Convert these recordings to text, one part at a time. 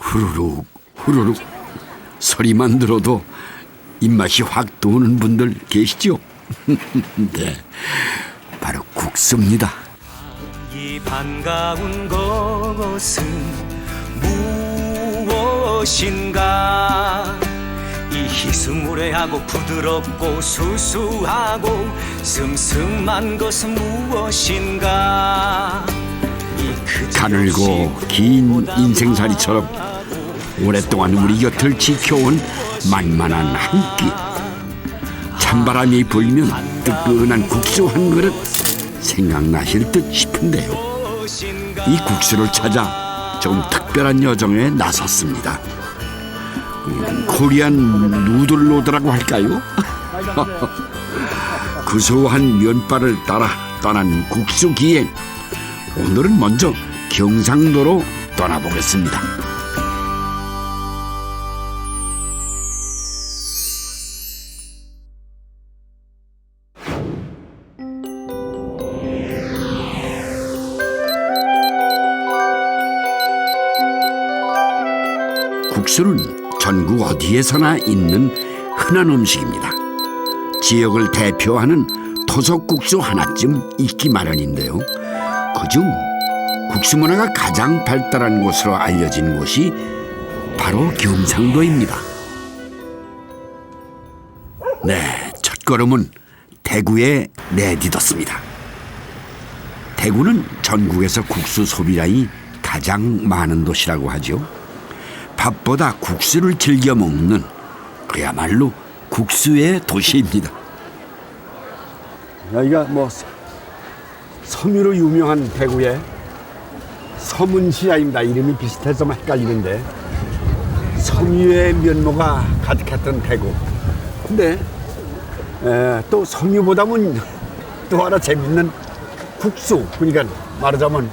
후루룩 후루룩 소리만 들어도 입맛이 확 도는 분들 계시죠? 네, 바로 국수입니다. 이 반가운 것은 무엇인가? 이 희스무레하고 부드럽고 수수하고 슴슴한 것은 무엇인가? 가늘고 긴 인생살이처럼 오랫동안 우리 곁을 지켜온 만만한 한 끼. 찬바람이 불면 뜨끈한 국수 한 그릇 생각나실 듯 싶은데요. 이 국수를 찾아 좀 특별한 여정에 나섰습니다. 코리안 누들로드라고 할까요? 구수한 면발을 따라 떠난 국수 기행. 오늘은 먼저 경상도로 떠나보겠습니다. 국수는 전국 어디에서나 있는 흔한 음식입니다. 지역을 대표하는 토속국수 하나쯤 있기 마련인데요. 그중 국수 문화가 가장 발달한 곳으로 알려진 곳이 바로 경상도입니다. 네, 첫걸음은 대구에 내딛었습니다. 대구는 전국에서 국수 소비량이 가장 많은 도시라고 하죠. 밥보다 국수를 즐겨 먹는 그야말로 국수의 도시입니다. 여기가 뭐 섬유로 유명한 대구의 서문시장입니다. 이름이 비슷해서 헷갈리는데 섬유의 면모가 가득했던 대구. 근데 또 섬유보다는 또 하나 재밌는 국수. 그러니까 말하자면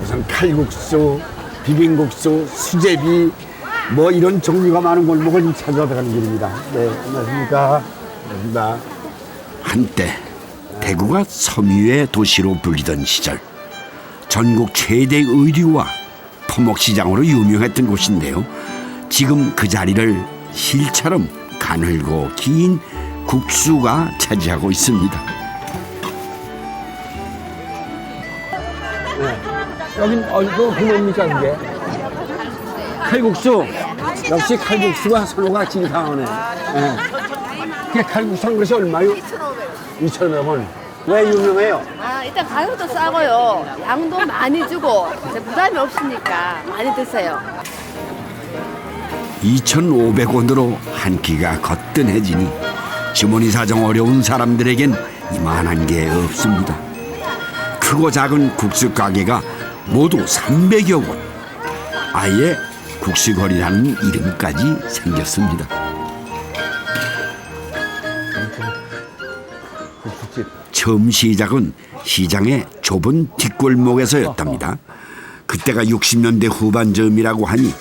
우선 칼국수, 비빔국수, 수제비 뭐 이런 종류가 많은 골목을 좀 찾아가는 길입니다. 네, 안녕하십니까. 반갑습니다. 한때 대구가 섬유의 도시로 불리던 시절 전국 최대 의류와 토목시장으로 유명했던 곳인데요. 지금 그 자리를 실처럼 가늘고 긴 국수가 차지하고 있습니다. 네. 여긴 어디 뭡니까 그게? 칼국수. 역시 칼국수가 선호가 진상하네. 네. 그게 칼국수 한 그릇이 얼마요? 2,500원. 왜 유명해요? 일단 가격도 싸고요. 양도 많이 주고 부담이 없으니까 많이 드세요. 2,500원으로 한 끼가 거뜬해지니 주머니 사정 어려운 사람들에겐 이만한 게 없습니다. 크고 작은 국수 가게가 모두 300여 곳. 아예 국수거리라는 이름까지 생겼습니다. 처음 시작은 시장의 좁은 뒷골목에서였답니다. 그때가 60년대 후반쯤이라고 하니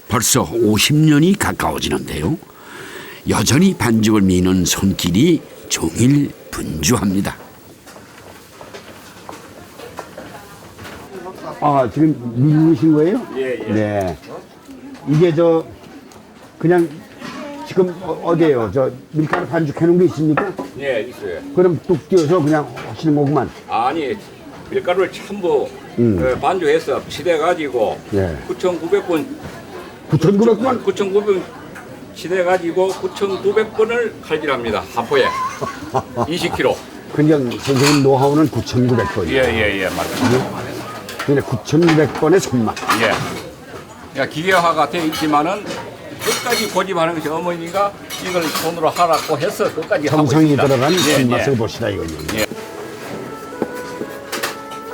벌써 50년이 가까워지는데요. 여전히 반죽을 미는 손길이 종일 분주합니다. 지금 누르신 거예요? 예. 네. 이게 그냥 지금 어디에요? 밀가루 반죽해 놓은 게 있습니까? 예, 있어요. 그럼 뚝 띄워서 그냥 하시는 거구만. 아니, 밀가루를 전부 반죽해서 치대가지고 예. 9,900번 9,900번? 9,900번 치대가지고 9,900번을 칼질합니다. 한 포에 20kg. 그냥 선생님 노하우는 9,900번. 예, 맞습니다. 근데 9,900번의 손맛. 예. 그러니까 기계화가 되어 있지만은 끝까지 고집하는 것이 어머니가 이걸 손으로 하라고 해서 끝까지 하고 정성이 있습니다. 들어간 손맛을 예. 보시라 이거죠. 예.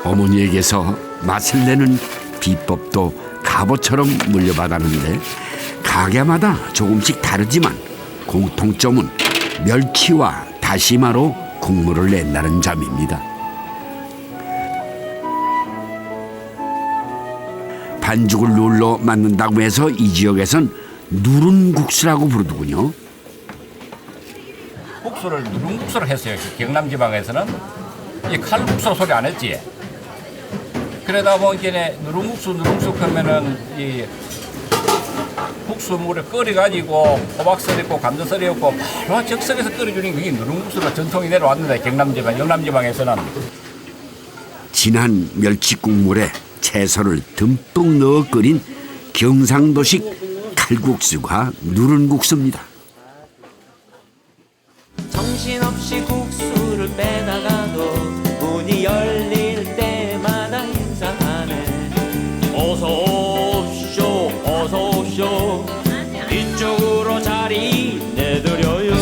어머니에게서 맛을 내는 비법도 갑오처럼 물려받았는데 가게마다 조금씩 다르지만 공통점은 멸치와 다시마로 국물을 낸다는 점입니다. 반죽을 눌러 만든다고 해서 이 지역에선 누른국수라고 부르더군요. 국수를 누룽국수를 했어요. 경남 지방에서는 이 칼국수 소리 안 했지. 그러다 보니까 누룽국수 하면은 이 국수물을 끓여가지고 호박썰 있고 감자썰이 있고 바로 즉석에서 끓여주는 게 누룽국수가 전통이 내려왔는데 경남지방, 영남지방에서는. 진한 멸치국물에 채소를 듬뿍 넣어 끓인 경상도식 칼국수가 누른국수입니다. 정신없이 국수를 빼다가도 문이 열릴 때마다 인사하네. 어서 오쇼 어서 오쇼 이쪽으로 자리 내드려요.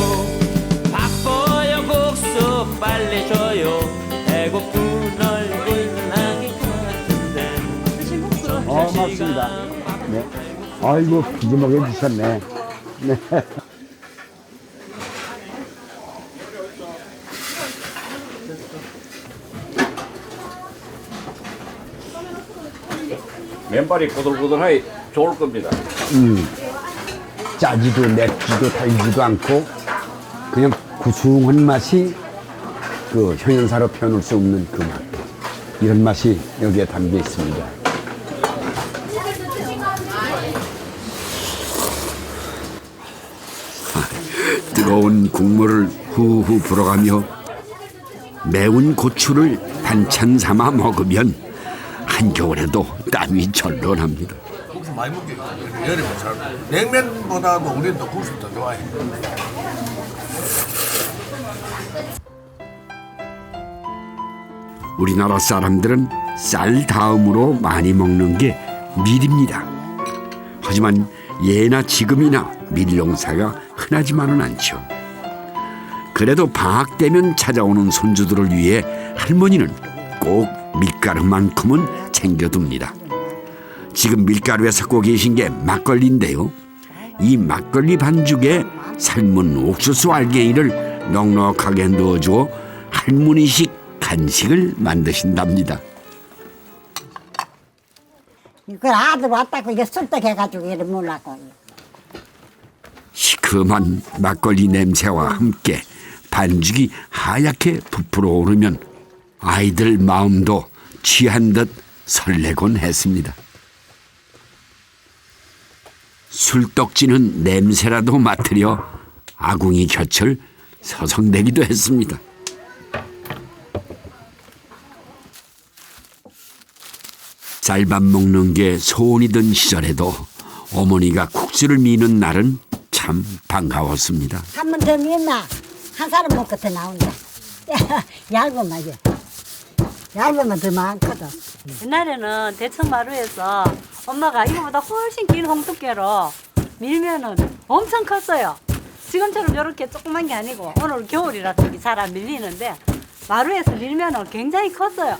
바빠요 국수 빨리 줘요. 배고픈 얼굴 나기 같은데. 맞습니다. 네. 아이고, 푸짐하게 드셨네. 네. 맨발이 꼬들꼬들하니 좋을 겁니다. 짜지도 맵지도 달지도 않고 그냥 구수한 맛이 그 형용사로 표현할 수 없는 그 맛. 이런 맛이 여기에 담겨 있습니다. 뜨거운 국물을 후후 불어가며 매운 고추를 반찬 삼아 먹으면 한겨울에도 땀이 절로 납니다. 국수 많이 먹게 여름에 잘 냉면보다도 우리는 더 국수 더 좋아해. 우리나라 사람들은 쌀 다음으로 많이 먹는 게 밀입니다. 하지만 예나 지금이나 밀 농사가 흔하지만은 않죠. 그래도 방학 때면 찾아오는 손주들을 위해 할머니는 꼭 밀가루만큼은 챙겨둡니다. 지금 밀가루에 섞고 계신 게 막걸리인데요. 이 막걸리 반죽에 삶은 옥수수 알갱이를 넉넉하게 넣어주어 할머니식 간식을 만드신답니다. 그 아들 왔다고 이게 sul떡해가지고 이래 몰라고. 시큼한 막걸리 냄새와 함께 반죽이 하얗게 부풀어 오르면 아이들 마음도 취한 듯 설레곤 했습니다. 술떡지는 냄새라도 맡으려 아궁이 곁을 서성대기도 했습니다. 쌀밥 먹는 게 소원이던 시절에도 어머니가 국수를 미는 날은 참 반가웠습니다. 한 번 더 믿나? 한 사람 먹고 더 나온다. 얇은 맛이야. 얇으면 더 많거든. 옛날에는 대천마루에서 엄마가 이거보다 훨씬 긴 홍두깨로 밀면은 엄청 컸어요. 지금처럼 이렇게 조그만 게 아니고 오늘 겨울이라 되게 잘 안 밀리는데 마루에서 밀면은 굉장히 컸어요.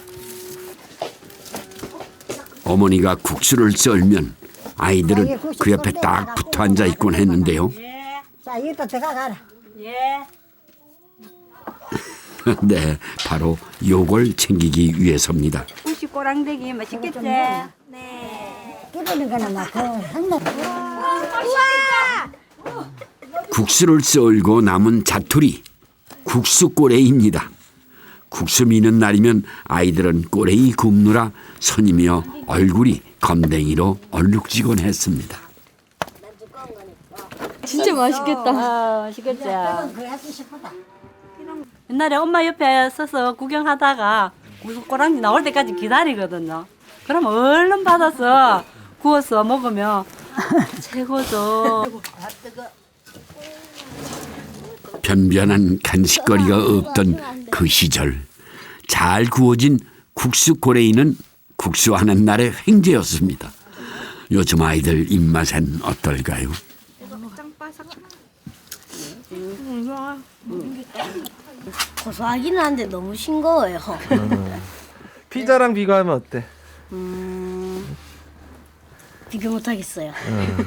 어머니가 국수를 썰면 아이들은 그 옆에 딱 붙어 앉아 있곤 했는데요. 예, 자, 이것도 들어가라. 예. 네, 바로 요걸 챙기기 위해서입니다. 혹시 꼬랑대기 맛있겠지? 끼부는 거는 막 그 항목. 국수를 썰고 남은 자투리, 국수꼬레이입니다. 국수 미는 날이면 아이들은 꼬레이 굽느라 손이며 얼굴이 검댕이로 얼룩지곤 했습니다. 진짜 맛있겠다. 맛있겠지? 그래서 싶다. 옛날에 엄마 옆에 서서 구경하다가 무슨 꼬랑지 나올 때까지 기다리거든요. 그럼 얼른 받아서 구워서 먹으면 최고죠. 변변한 간식거리가 없던 그 시절, 잘 구워진 국수꼬레이는 국수하는 날의 횡재였습니다. 요즘 아이들 입맛엔 어떨까요? 고소하기는 한데 너무 싱거워요. 피자랑 비교하면 어때? 비교 못하겠어요.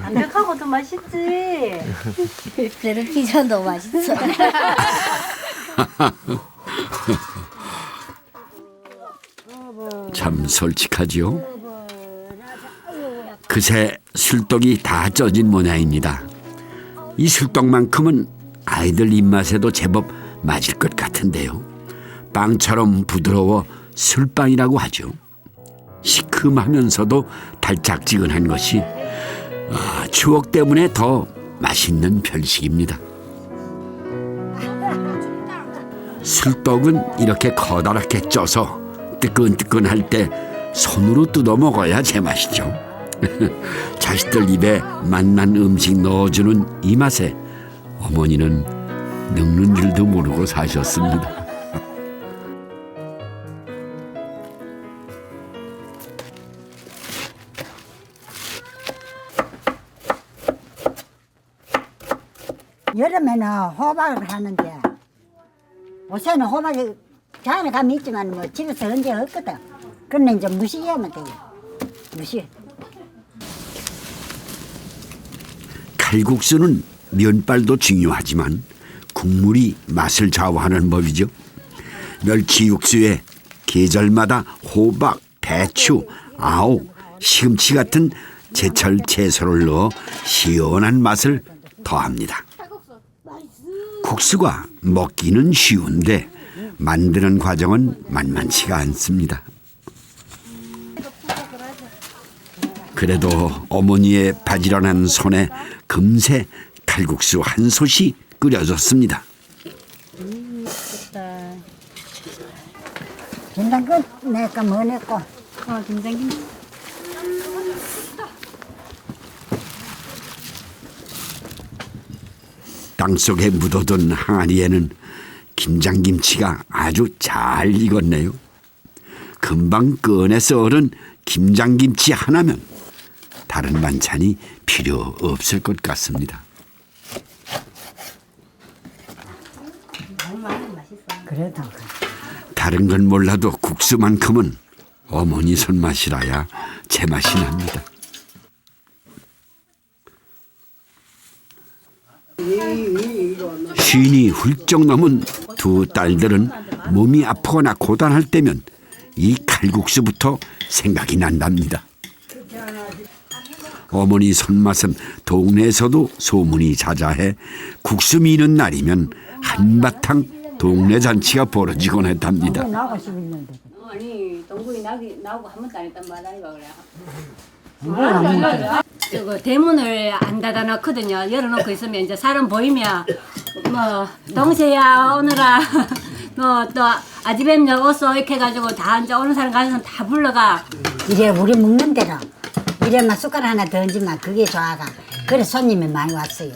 완벽하고 더 맛있지. 그래도 피자도 맛있어. 참 솔직하지요. 그새 술떡이 다 쪄진 모양입니다. 이 술떡만큼은 아이들 입맛에도 제법 맞을 것 같은데요. 빵처럼 부드러워 술빵이라고 하죠. 시큼하면서도 달짝지근한 것이 추억 때문에 더 맛있는 별식입니다. 술떡은 이렇게 커다랗게 쪄서 뜨끈뜨끈할 때 손으로 뜯어 먹어야 제맛이죠. 자식들 입에 맛난 음식 넣어주는 이 맛에 어머니는 늙는 줄도 모르고 사셨습니다. 여름에는 호박을 하는데 요새는 호박이 장에 가면 있지만 뭐 집에서 언제 없거든. 그런데 이제 무시하면 돼요. 무시. 칼국수는 면발도 중요하지만 국물이 맛을 좌우하는 법이죠. 멸치 육수에 계절마다 호박, 배추, 아옥, 시금치 같은 제철 채소를 넣어 시원한 맛을 더합니다. 국수가 먹기는 쉬운데 만드는 과정은 만만치가 않습니다. 그래도 어머니의 바지런한 손에 금세 칼국수 한 솥이 끓여졌습니다. 김장김 내가 뭐 냈고. 김장김. 땅속에 묻어둔 항아리에는 김장김치가 아주 잘 익었네요. 금방 꺼내서 얼은 김장김치 하나면 다른 반찬이 필요 없을 것 같습니다. 그래도 다른 건 몰라도 국수만큼은 어머니 손맛이라야 제맛이 납니다. 쉰이 훌쩍 넘은 두 딸들은 몸이 아프거나 고단할 때면 이 칼국수부터 생각이 난답니다. 어머니 손맛은 동네에서도 소문이 자자해 국수 미는 날이면 한바탕 동네 잔치가 벌어지곤 했답니다. 아니 동굴이 나오고 한 번도 안 했단 말이야. 저거 대문을 안 닫아놓거든요. 열어놓고 있으면 이제 사람 보이면 뭐 동세야 오느라 또 아지뱀녀 오소 이렇게 해가지고 다 이제 오는 사람 가는 사람 다 불러가. 이래 우리 먹는 대로 이래만 숟가락 하나 더 얹으면 그게 좋아가. 그래 손님이 많이 왔어요.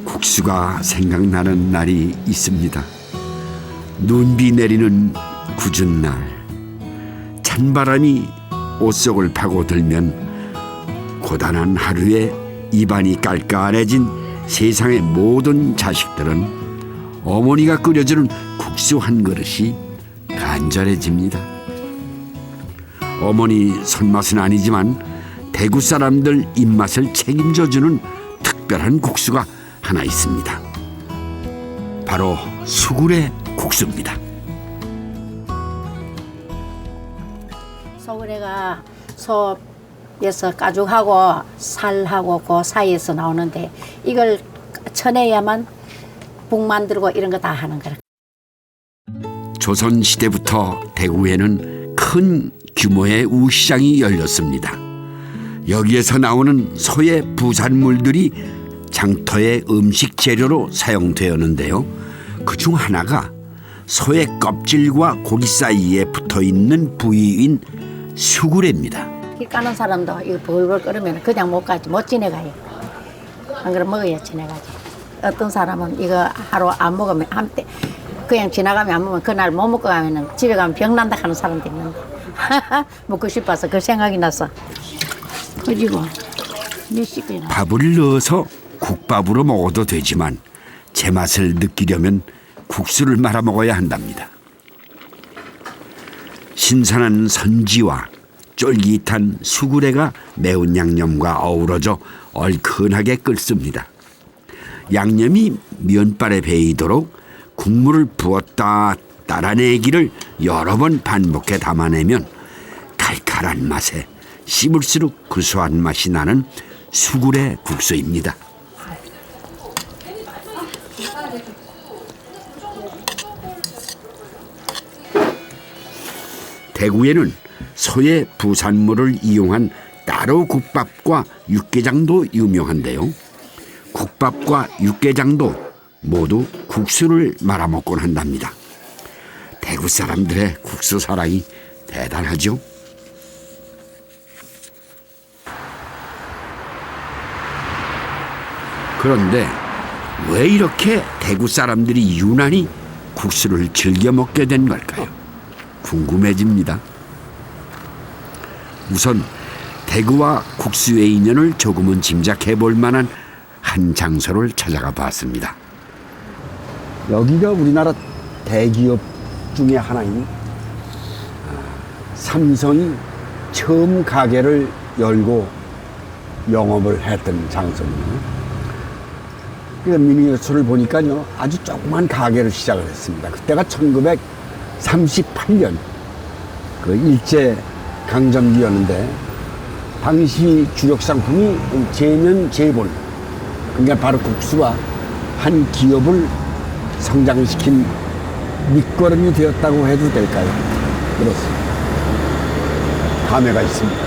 국수가 생각나는 날이 있습니다. 눈비 내리는 궂은 날, 찬바람이 옷 속을 파고들면 고단한 하루에 입안이 깔깔해진 세상의 모든 자식들은 어머니가 끓여주는 국수 한 그릇이 간절해집니다. 어머니 손맛은 아니지만 대구 사람들 입맛을 책임져주는 특별한 국수가 하나 있습니다. 바로 수구레 국수입니다. 소그레가 소에서 가죽하고 살하고 그 사이에서 나오는데 이걸 쳐내야만 국 만들고 이런 거 다 하는 거라. 조선 시대부터 대구에는 큰 규모의 우시장이 열렸습니다. 여기에서 나오는 소의 부산물들이 장터의 음식 재료로 사용되었는데요. 그중 하나가 소의 껍질과 고기 사이에 붙어있는 부위인 수구레입니다. 길 까는 사람도 이거 벌벌 끓으면 그냥 못 가지, 못 지내가요. 안 그러면 먹어야 지내가지. 어떤 사람은 이거 하루 안 먹으면 한때 그냥 지나가면 안 먹으면 그날 못 먹고 가면은 집에 가면 병 난다 하는 사람도 있는데 먹고 싶어서 그 생각이 나서 그리고 밥을 넣어서 국밥으로 먹어도 되지만 제맛을 느끼려면 국수를 말아 먹어야 한답니다. 신선한 선지와 쫄깃한 수구레가 매운 양념과 어우러져 얼큰하게 끓습니다. 양념이 면발에 배이도록 국물을 부었다 따라내기를 여러 번 반복해 담아내면 칼칼한 맛에 씹을수록 구수한 맛이 나는 수구레 국수입니다. 대구에는 소의 부산물을 이용한 따로 국밥과 육개장도 유명한데요. 국밥과 육개장도 모두 국수를 말아먹곤 한답니다. 대구 사람들의 국수 사랑이 대단하죠. 그런데 왜 이렇게 대구 사람들이 유난히 국수를 즐겨 먹게 된 걸까요? 궁금해집니다. 우선 대구와 국수의 인연을 조금은 짐작해 볼 만한 한 장소를 찾아가 봤습니다. 여기가 우리나라 대기업 중에 하나인 삼성이 처음 가게를 열고 영업을 했던 장소입니다. 미니어처를 보니까요, 아주 조그만 가게를 시작을 했습니다. 그때가 1938년 그 일제 강점기였는데 당시 주력 상품이 제면 제본, 그러니까 바로 국수와 한 기업을 성장시킨 밑거름이 되었다고 해도 될까요? 그렇습니다. 감회가 있습니다.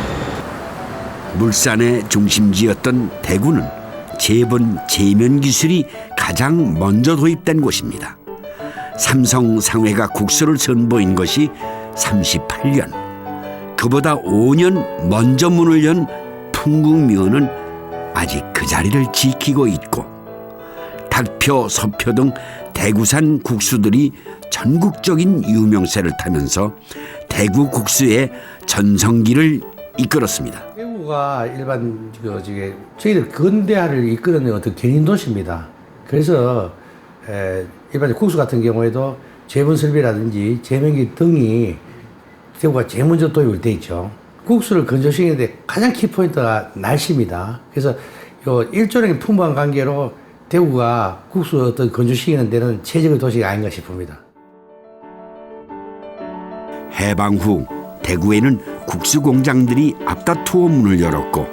물산의 중심지였던 대구는 제본 제면 기술이 가장 먼저 도입된 곳입니다. 삼성 상회가 국수를 선보인 것이 38년. 그보다 5년 먼저 문을 연 풍국면은 아직 그 자리를 지키고 있고, 닭표, 서표 등 대구산 국수들이 전국적인 유명세를 타면서 대구 국수의 전성기를 이끌었습니다. 대구가 일반 저희들 근대화를 이끄는 어떤 견인 도시입니다. 그래서 일반 국수 같은 경우에도 제본 설비라든지 제면기 등이 대구가 제일 먼저 도입을 돼 있죠. 국수를 건조시키는데 가장 키포인트가 날씨입니다. 그래서 요 일조량이 풍부한 관계로 대구가 국수 어떤 건조시키는 데는 최적의 도시가 아닌가 싶습니다. 해방 후 대구에는 국수 공장들이 앞다투어 문을 열었고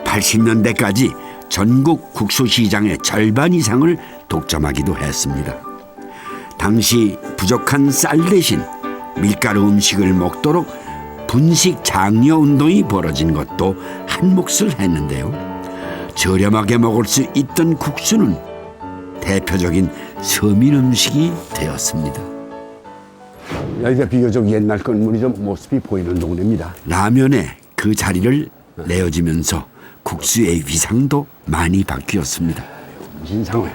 80년대까지 전국 국수 시장의 절반 이상을 독점하기도 했습니다. 당시 부족한 쌀 대신 밀가루 음식을 먹도록 분식 장려 운동이 벌어진 것도 한 몫을 했는데요. 저렴하게 먹을 수 있던 국수는 대표적인 서민 음식이 되었습니다. 여기가 비교적 옛날 건물이 좀 모습이 보이는 동네입니다. 라면에 그 자리를 내어주면서 국수의 위상도 많이 바뀌었습니다. 신상회.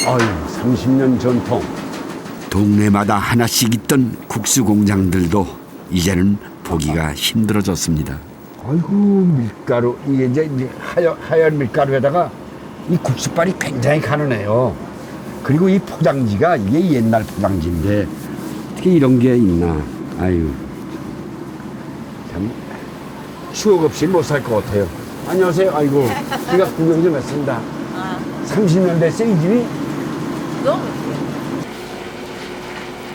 아유, 30년 전통. 동네마다 하나씩 있던 국수 공장들도 이제는 보기가 힘들어졌습니다. 아이고, 밀가루. 이게 이제 하얀 밀가루에다가 이 국수빨이 굉장히 가느네요. 그리고 이 포장지가 이게 옛날 포장지인데 어떻게 이런 게 있나. 아유, 참 추억 없이 못 살 것 같아요. 안녕하세요. 아이고, 제가 구경 좀 했습니다. 30년 됐어요, 이 집이? 너무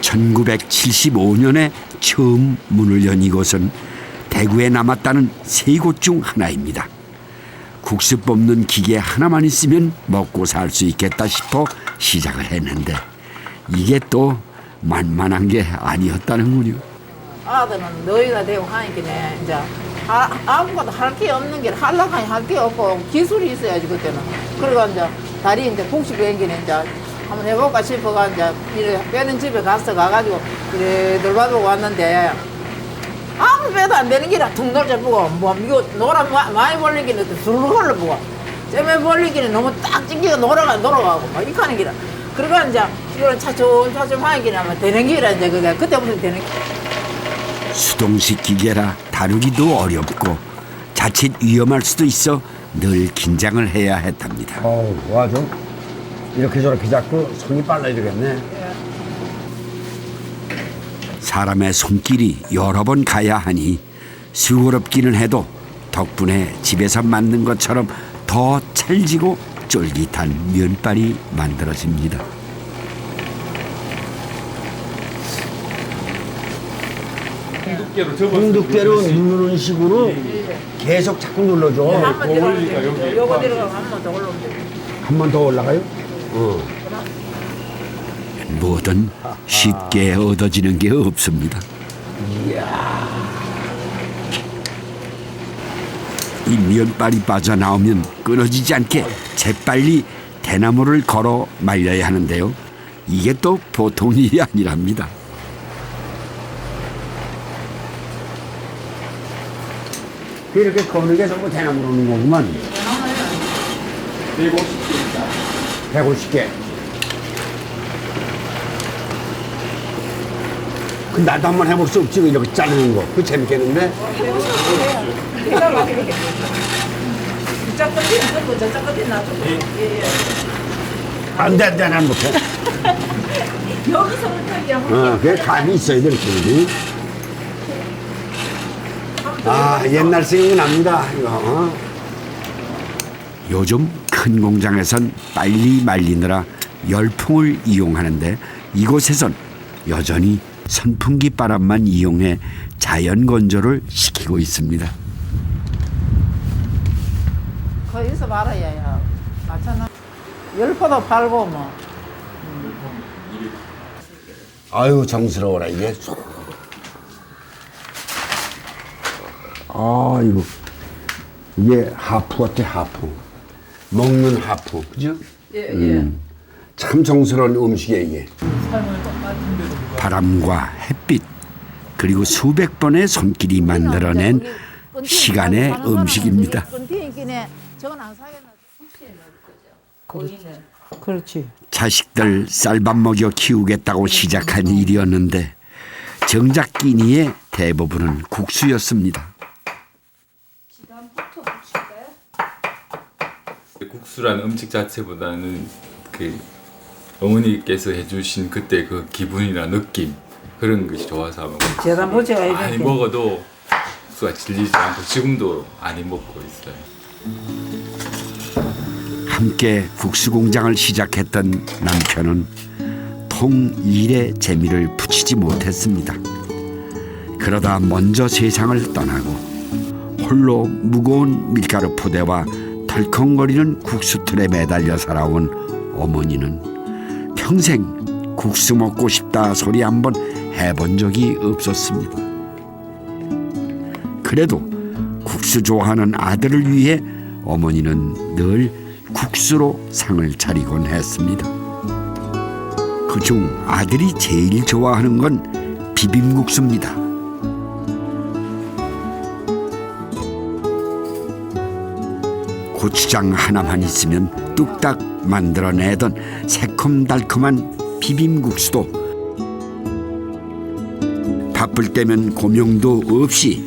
1975년에 처음 문을 연 이곳은 대구에 남았다는 세 곳 중 하나입니다. 국수 뽑는 기계 하나만 있으면 먹고 살 수 있겠다 싶어 시작을 했는데 이게 또 만만한 게 아니었다는군요. 아들은 너희가 되고 하니까 이제 아무것도 할 게 없는 게 하려고 하니 할 게 없고 기술이 있어야지 그때는. 그러고 이제 다리 이제 복식 비행기는 이제 한번 해볼까 싶어가 이제 이래 빼는 집에 가가지고 이래 돌봐보고 왔는데 아무 빼도 안 되는 기라 툭 놀자보고 뭐 이거 노라 많이 벌리기는 술을 흘러보고 잼에 벌리기는 너무 딱 찡기가 놀아가고 막 이렇게 하는 기라. 그러고 이제 이거는 차츰차츰 하는 기라 하면 되는 기라 이제 그때부터 되는 기라. 수동식 기계라 다루기도 어렵고 자칫 위험할 수도 있어 늘 긴장을 해야 했답니다. 와, 좀 이렇게 저렇게 잡고 손이 빨라야 되겠네. 사람의 손길이 여러 번 가야 하니 수고롭기는 해도 덕분에 집에서 만든 것처럼 더 찰지고 쫄깃한 면발이 만들어집니다. 홍두깨로 누르는 식으로 계속 자꾸 눌러줘. 요거 내려가면 한 번 더 올라오면 돼. 한 번 더 올라가요? 뭐든 쉽게 얻어지는 게 없습니다. 이 면발이 빠져나오면 끊어지지 않게 재빨리 대나무를 걸어 말려야 하는데요. 이게 또 보통 일이 아니랍니다. 이렇게 거는 게 전부 대나무로 오는 거구만. 150개입니다. 150개. 그 나도 한번 해볼 수 없지, 이렇게 자르는 거. 그거 재밌겠는데? 기가 막히게. 이쪽 끝에 있고 저쪽 끝에 놔두고. 안 돼, 난 못해. 여기서부터 그냥 그게 감이 있어야 돼, 이렇게. 아, 옛날 생각납니다, 이거. 요즘 큰 공장에선 빨리 말리느라 열풍을 이용하는데 이곳에선 여전히 선풍기 바람만 이용해 자연 건조를 시키고 있습니다. 거기서 말아야 야. 맞잖아. 열포도 팔고 뭐. 아유, 정스러워라, 이게. 아, 이게 하프 같아, 하프. 먹는 하프, 그죠? 예. 참 정스러운 음식이에요, 이게. 바람과 햇빛 그리고 수백 번의 손길이 만들어낸 시간의 음식입니다. 그렇지. 자식들 쌀밥 먹여 키우겠다고 시작한 일이었는데 정작 끼니의 대부분은 국수였습니다. 국수라는 음식 자체보다는 그 어머니께서 해주신 그때 그 기분이나 느낌 그런 것이 좋아서 하면 재단 보지가 많이 먹어도 국수가 질리지 않고 지금도 많이 먹고 있어요. 함께 국수 공장을 시작했던 남편은 통일의 재미를 붙이지 못했습니다. 그러다 먼저 세상을 떠나고 홀로 무거운 밀가루 포대와 덜컹거리는 국수틀에 매달려 살아온 어머니는 평생 국수 먹고 싶다 소리 한번 해본 적이 없었습니다. 그래도 국수 좋아하는 아들을 위해 어머니는 늘 국수로 상을 차리곤 했습니다. 그중 아들이 제일 좋아하는 건 비빔국수입니다. 고추장 하나만 있으면 뚝딱 만들어내던 새콤달콤한 비빔국수도 바쁠 때면 고명도 없이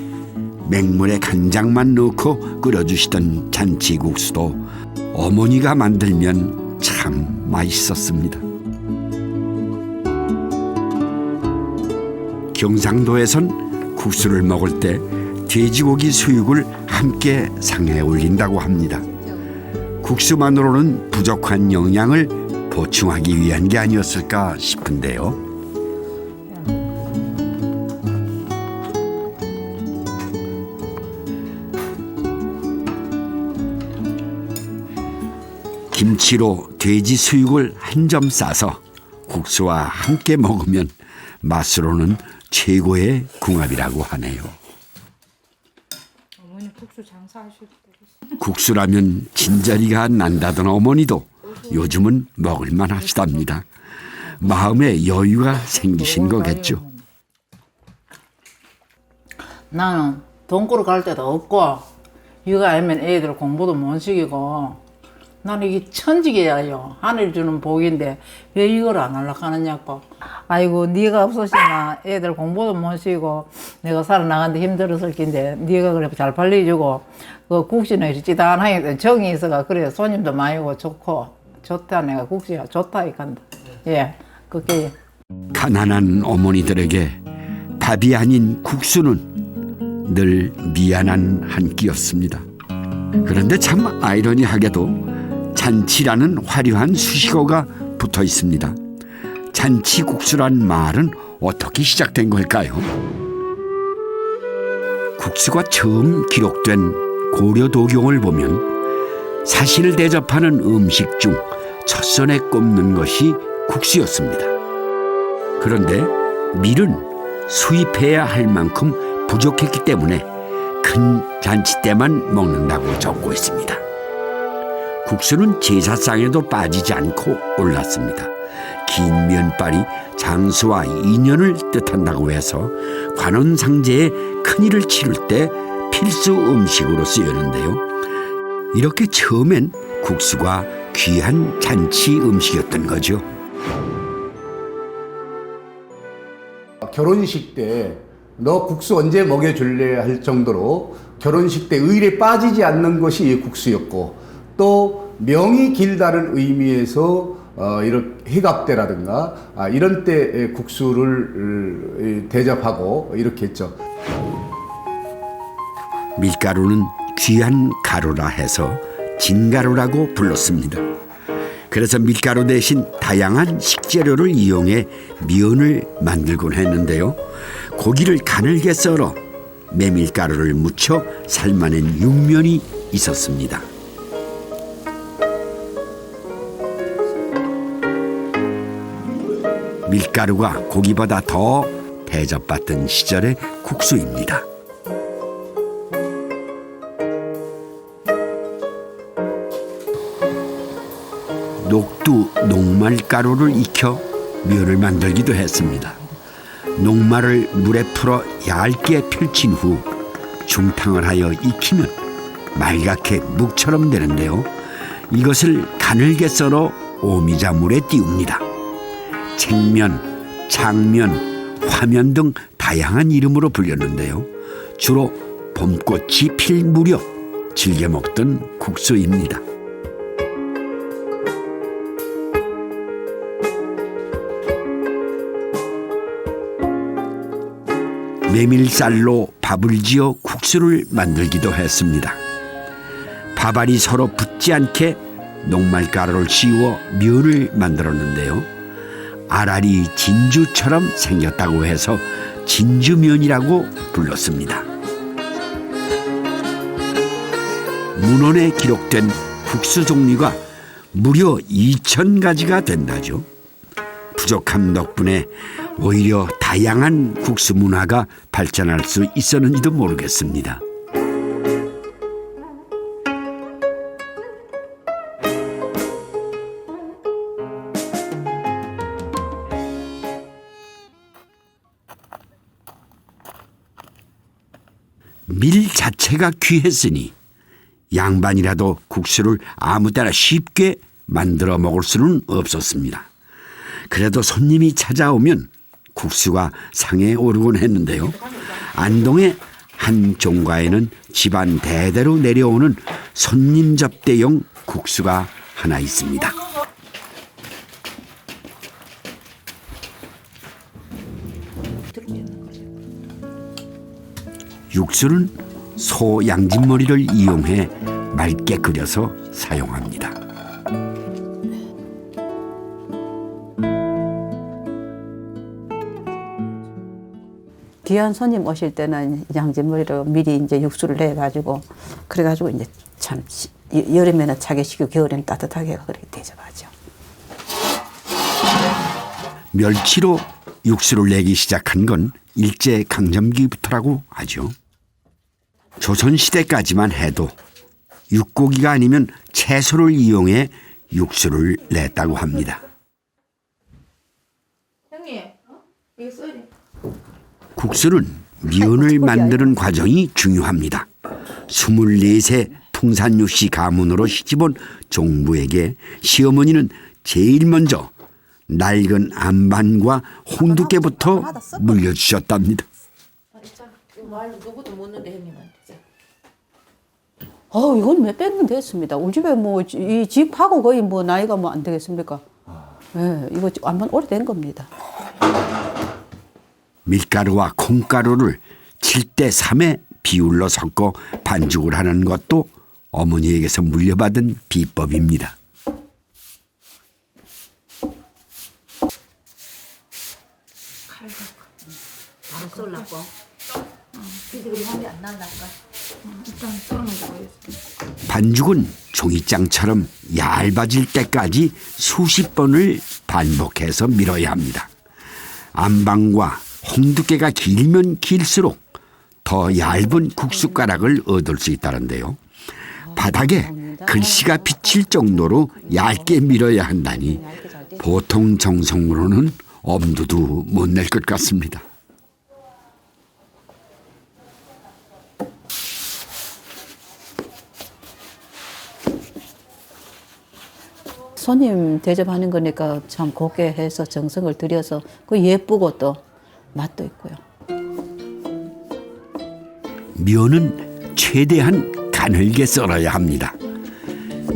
맹물에 간장만 넣고 끓여주시던 잔치국수도 어머니가 만들면 참 맛있었습니다. 경상도에선 국수를 먹을 때 돼지고기 수육을 함께 상에 올린다고 합니다. 국수만으로는 부족한 영양을 보충하기 위한 게 아니었을까 싶은데요. 김치로 돼지 수육을 한 점 싸서 국수와 함께 먹으면 맛으로는 최고의 궁합이라고 하네요. 어머니 국수 장사하실 때. 국수라면 진저리가 난다던 어머니도 요즘은 먹을만 하시답니다. 마음에 여유가 생기신 거겠죠. 나는 돈 꾸러 갈 데도 없고 이거 알면 애들 공부도 못 시키고 나는 이게 천직이에요. 하늘 주는 복인데 왜 이걸 안 하려고 하느냐고. 아이고 네가 없으시나 애들 공부도 못 시키고 내가 살아나가는데 힘들었을 텐데 네가 그래 잘 팔려주고 그 국시는 이렇게 찌단하게 정이 있어가 그래 손님도 많이 오고 좋고 좋다. 내가 국시가 좋다 이간다. 예, 그게 가난한 어머니들에게 밥이 아닌 국수는 늘 미안한 한 끼였습니다. 그런데 참 아이러니하게도 잔치라는 화려한 수식어가 붙어 있습니다. 잔치국수란 말은 어떻게 시작된 걸까요? 국수가 처음 기록된 고려도경을 보면 사신을 대접하는 음식 중 첫선에 꼽는 것이 국수였습니다. 그런데 밀은 수입해야 할 만큼 부족했기 때문에 큰 잔치 때만 먹는다고 적고 있습니다. 국수는 제사상에도 빠지지 않고 올랐습니다. 긴 면발이 장수와 인연을 뜻한다고 해서 관원상제에 큰일을 치를 때 필수 음식으로 쓰였는데요. 이렇게 처음엔 국수가 귀한 잔치 음식이었던 거죠. 결혼식 때 너 국수 언제 먹여줄래 할 정도로 결혼식 때 의례에 빠지지 않는 것이 이 국수였고, 또 명이 길다는 의미에서 이런 희갑 때라든가 이런 때 국수를 대접하고 이렇게 했죠. 밀가루는 귀한 가루라 해서 진가루라고 불렀습니다. 그래서 밀가루 대신 다양한 식재료를 이용해 면을 만들곤 했는데요. 고기를 가늘게 썰어 메밀가루를 묻혀 삶아낸 육면이 있었습니다. 밀가루가 고기보다 더 대접받던 시절의 국수입니다. 녹두 녹말가루를 익혀 면을 만들기도 했습니다. 녹말을 물에 풀어 얇게 펼친 후 중탕을 하여 익히면 말갛게 묵처럼 되는데요. 이것을 가늘게 썰어 오미자물에 띄웁니다. 책면, 장면, 화면 등 다양한 이름으로 불렸는데요. 주로 봄꽃이 필 무렵 즐겨 먹던 국수입니다. 메밀쌀로 밥을 지어 국수를 만들기도 했습니다. 밥알이 서로 붙지 않게 녹말가루를 씌워 면을 만들었는데요. 알알이 진주처럼 생겼다고 해서 진주면이라고 불렀습니다. 문헌에 기록된 국수 종류가 무려 2,000가지가 된다죠. 부족함 덕분에 오히려 다양한 국수 문화가 발전할 수 있었는지도 모르겠습니다. 밀 자체가 귀했으니 양반이라도 국수를 아무 때나 쉽게 만들어 먹을 수는 없었습니다. 그래도 손님이 찾아오면 국수가 상에 오르곤 했는데요. 안동의 한 종가에는 집안 대대로 내려오는 손님 접대용 국수가 하나 있습니다. 육수는 소 양진머리를 이용해 맑게 끓여서 사용합니다. 귀한 손님 오실 때는 양진머리로 미리 이제 육수를 내가지고 그래가지고 이제 참 여름에는 차게 식히고 겨울에는 따뜻하게 그렇게 대접하죠. 멸치로 육수를 내기 시작한 건 일제 강점기부터라고 하죠. 조선시대까지만 해도 육고기가 아니면 채소를 이용해 육수를 냈다고 합니다. 형님, 이거 써야 돼. 국수는 면을 만드는 과정이 중요합니다. 24세 통산육시 가문으로 시집온 종부에게 시어머니는 제일 먼저 낡은 안반과 홍두깨부터 물려주셨답니다. 누구도 묻는데 형님한테. 이건 몇백 년 됐습니다. 우리 집에 뭐 이 집하고 거의 뭐 나이가 뭐 안 되겠습니까? 네, 이거 완전 오래된 겁니다. 밀가루와 콩가루를 7:3의 비율로 섞어 반죽을 하는 것도 어머니에게서 물려받은 비법입니다. 바로 쏠라고. 비들이 향이 안 난다니까. 일단 썰어놓고 하겠습니다. 반죽은 종이장처럼 얇아질 때까지 수십 번을 반복해서 밀어야 합니다. 안방과 홍두깨가 길면 길수록 더 얇은 국숫가락을 얻을 수 있다는데요. 바닥에 글씨가 비칠 정도로 얇게 밀어야 한다니 보통 정성으로는 엄두도 못 낼 것 같습니다. 손님 대접하는 거니까 참 곱게 해서 정성을 들여서 그 예쁘고 또 맛도 있고요. 면은 최대한 가늘게 썰어야 합니다.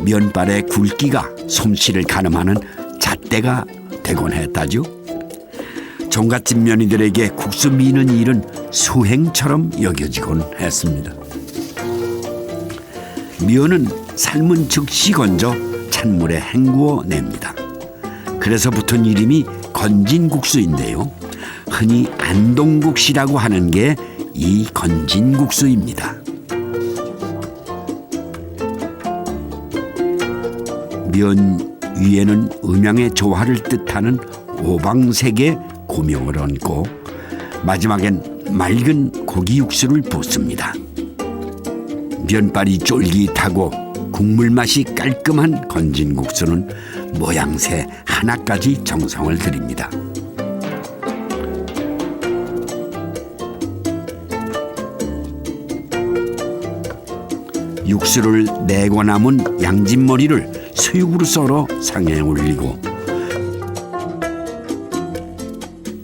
면발의 굵기가 솜씨를 가늠하는 잣대가 되곤 했다죠. 종갓집 며느리들에게 국수 미는 일은 수행처럼 여겨지곤 했습니다. 면은 삶은 즉시 건져 찬물에 헹구어 냅니다. 그래서 붙은 이름이 건진국수인데요. 흔히 안동국시라고 하는 게 이 건진국수입니다. 면 위에는 음양의 조화를 뜻하는 오방색의 고명을 얹고 마지막엔 맑은 고기 육수를 붓습니다. 면발이 쫄깃하고 국물 맛이 깔끔한 건진국수는 모양새 하나까지 정성을 들입니다. 육수를 내고 남은 양진머리를 수육으로 썰어 상에 올리고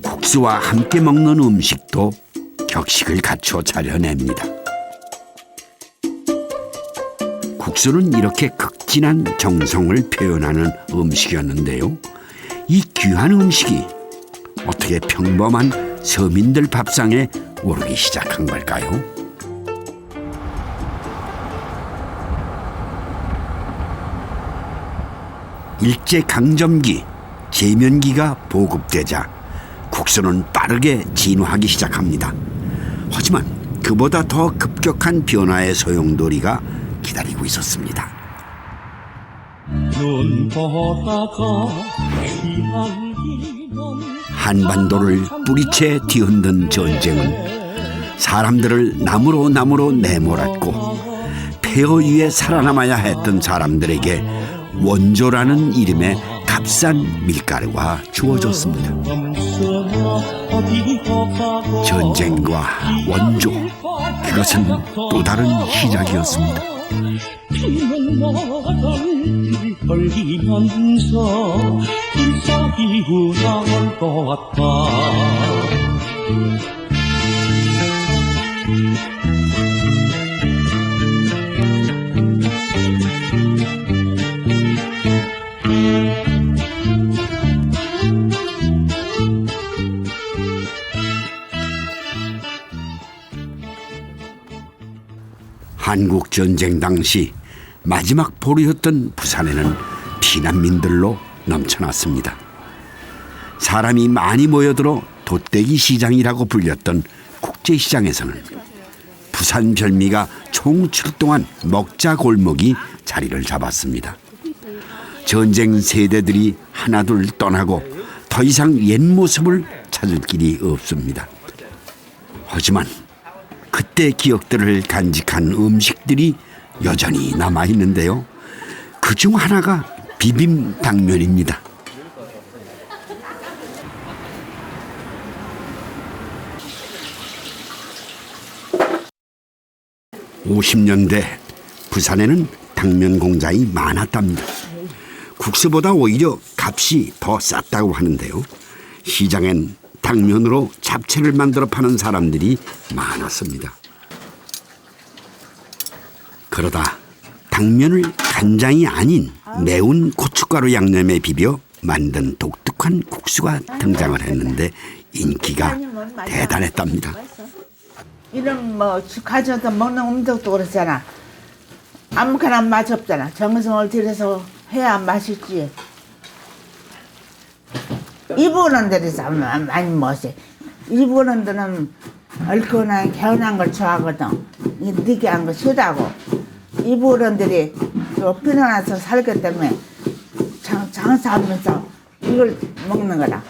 국수와 함께 먹는 음식도 격식을 갖춰 차려냅니다. 국수는 이렇게 극진한 정성을 표현하는 음식이었는데요. 이 귀한 음식이 어떻게 평범한 서민들 밥상에 오르기 시작한 걸까요? 일제강점기 제면기가 보급되자 국수는 빠르게 진화하기 시작합니다. 하지만 그보다 더 급격한 변화의 소용돌이가 기다리고 있었습니다. 한반도를 뿌리채 뒤흔든 전쟁은 사람들을 나무로 내몰았고 폐허 위에 살아남아야 했던 사람들에게 원조라는 이름의 값싼 밀가루가 주어졌습니다. 전쟁과 원조, 그것은 또 다른 시작이었습니다. 한국전쟁 당시 마지막 보루였던 부산에는 피난민들로 넘쳐났습니다. 사람이 많이 모여들어 돛대기 시장이라고 불렸던 국제시장에서는 부산 별미가 총출동한 먹자 골목이 자리를 잡았습니다. 전쟁 세대들이 하나둘 떠나고 더 이상 옛 모습을 찾을 길이 없습니다. 하지만 그때 기억들을 간직한 음식들이 여전히 남아있는데요. 그중 하나가 비빔당면입니다. 50년대 부산에는 당면 공장이 많았답니다. 국수보다 오히려 값이 더 쌌다고 하는데요. 시장엔 당면으로 잡채를 만들어 파는 사람들이 많았습니다. 그러다 당면을 간장이 아닌 매운 고춧가루 양념에 비벼 만든 독특한 국수가 등장을 했는데 인기가 대단했답니다. 이런 뭐 가져다 먹는 음식도 그렇잖아. 아무거나 맛 없잖아. 정성을 들여서 해야 맛있지. 이보는 데서 많이 먹었어요. 이보는 데는 얼큰한 개운한 걸 좋아하거든. 느끼한 거 싫어하고. 이보는들이 피어나서 살기 때문에 장사하면서 이걸 먹는 거라.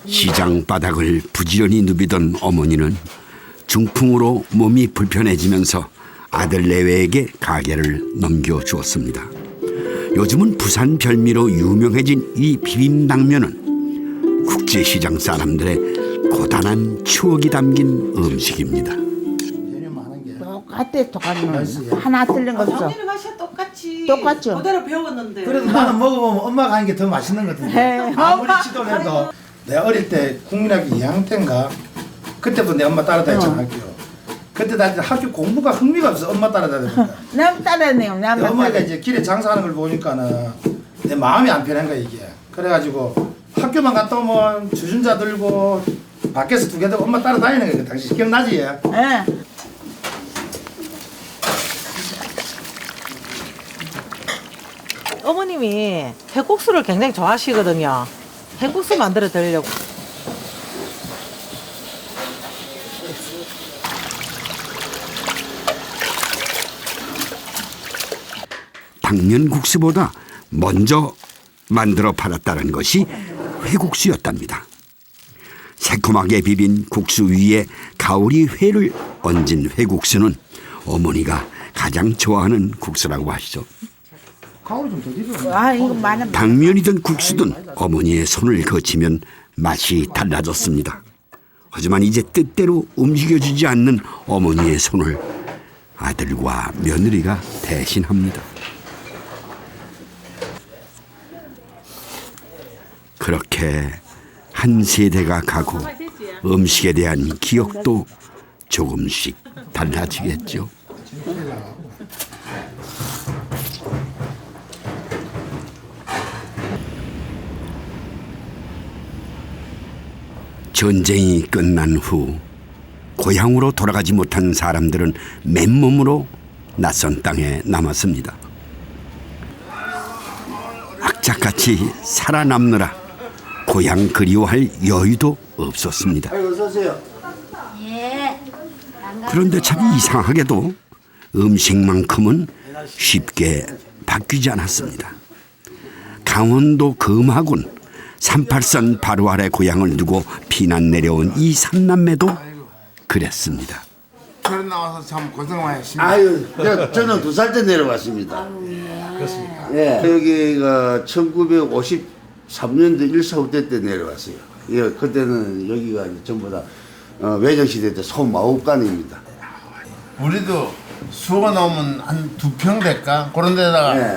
시장 바닥을 부지런히 누비던 어머니는 중풍으로 몸이 불편해지면서 아들 내외에게 가게를 넘겨주었습니다. 요즘은 부산 별미로 유명해진 이 비빔당면은 국제시장 사람들의 고단한 추억이 담긴 음식입니다. 똑같아. 하나 틀린 거 없어. 맛이 똑같이. 똑같죠. 그대로 배웠는데. 그래도 나는 먹어보면 엄마가 하는 게 더 맛있는 것 같은데. 아무리 시도를 해도 내가 어릴 때 국민학교 2학년 때인가 그때부터 내 엄마 따라다녔잖아 학교. 그때 나 학교 공부가 흥미가 없어. 엄마 따라다니니까. 남 따라네요. 남 엄마가 이제 길에 장사하는 걸 보니까는 내 마음이 안 편한 거야 이게. 그래가지고 학교만 갔다 오면 주전자 들고 밖에서 두 개 들고 엄마 따라다니는 거야. 당신 기억나지? 네. 어머님이 해국수를 굉장히 좋아하시거든요. 해국수 만들어 드리려고. 당면국수보다 먼저 만들어 팔았다는 것이 회국수였답니다. 새콤하게 비빈 국수 위에 가오리 회를 얹은 회국수는 어머니가 가장 좋아하는 국수라고 하시죠. 이거 많은. 당면이든 국수든 어머니의 손을 거치면 맛이 달라졌습니다. 하지만 이제 뜻대로 움직여주지 않는 어머니의 손을 아들과 며느리가 대신합니다. 그렇게 한 세대가 가고 음식에 대한 기억도 조금씩 달라지겠죠. 전쟁이 끝난 후 고향으로 돌아가지 못한 사람들은 맨몸으로 낯선 땅에 남았습니다. 악착같이 살아남느라 고향 그리워할 여유도 없었습니다. 어서 오세요. 예. 그런데 참 이상하게도 음식만큼은 쉽게 바뀌지 않았습니다. 강원도 금화군 38선 바로 아래 고향을 두고 피난 내려온 이 삼남매도 그랬습니다. 결혼 나와서 참 고생 많이 했습니다. 아유, 저는 2살 때 내려왔습니다. 그렇습니까? 예. 여기가 1953년도 1.4후 때 내려왔어요. 예, 그때는 여기가 전부 다 외정시대 때 소마옥간입니다. 우리도 수호가 나오면 한 2평 될까? 그런 데다가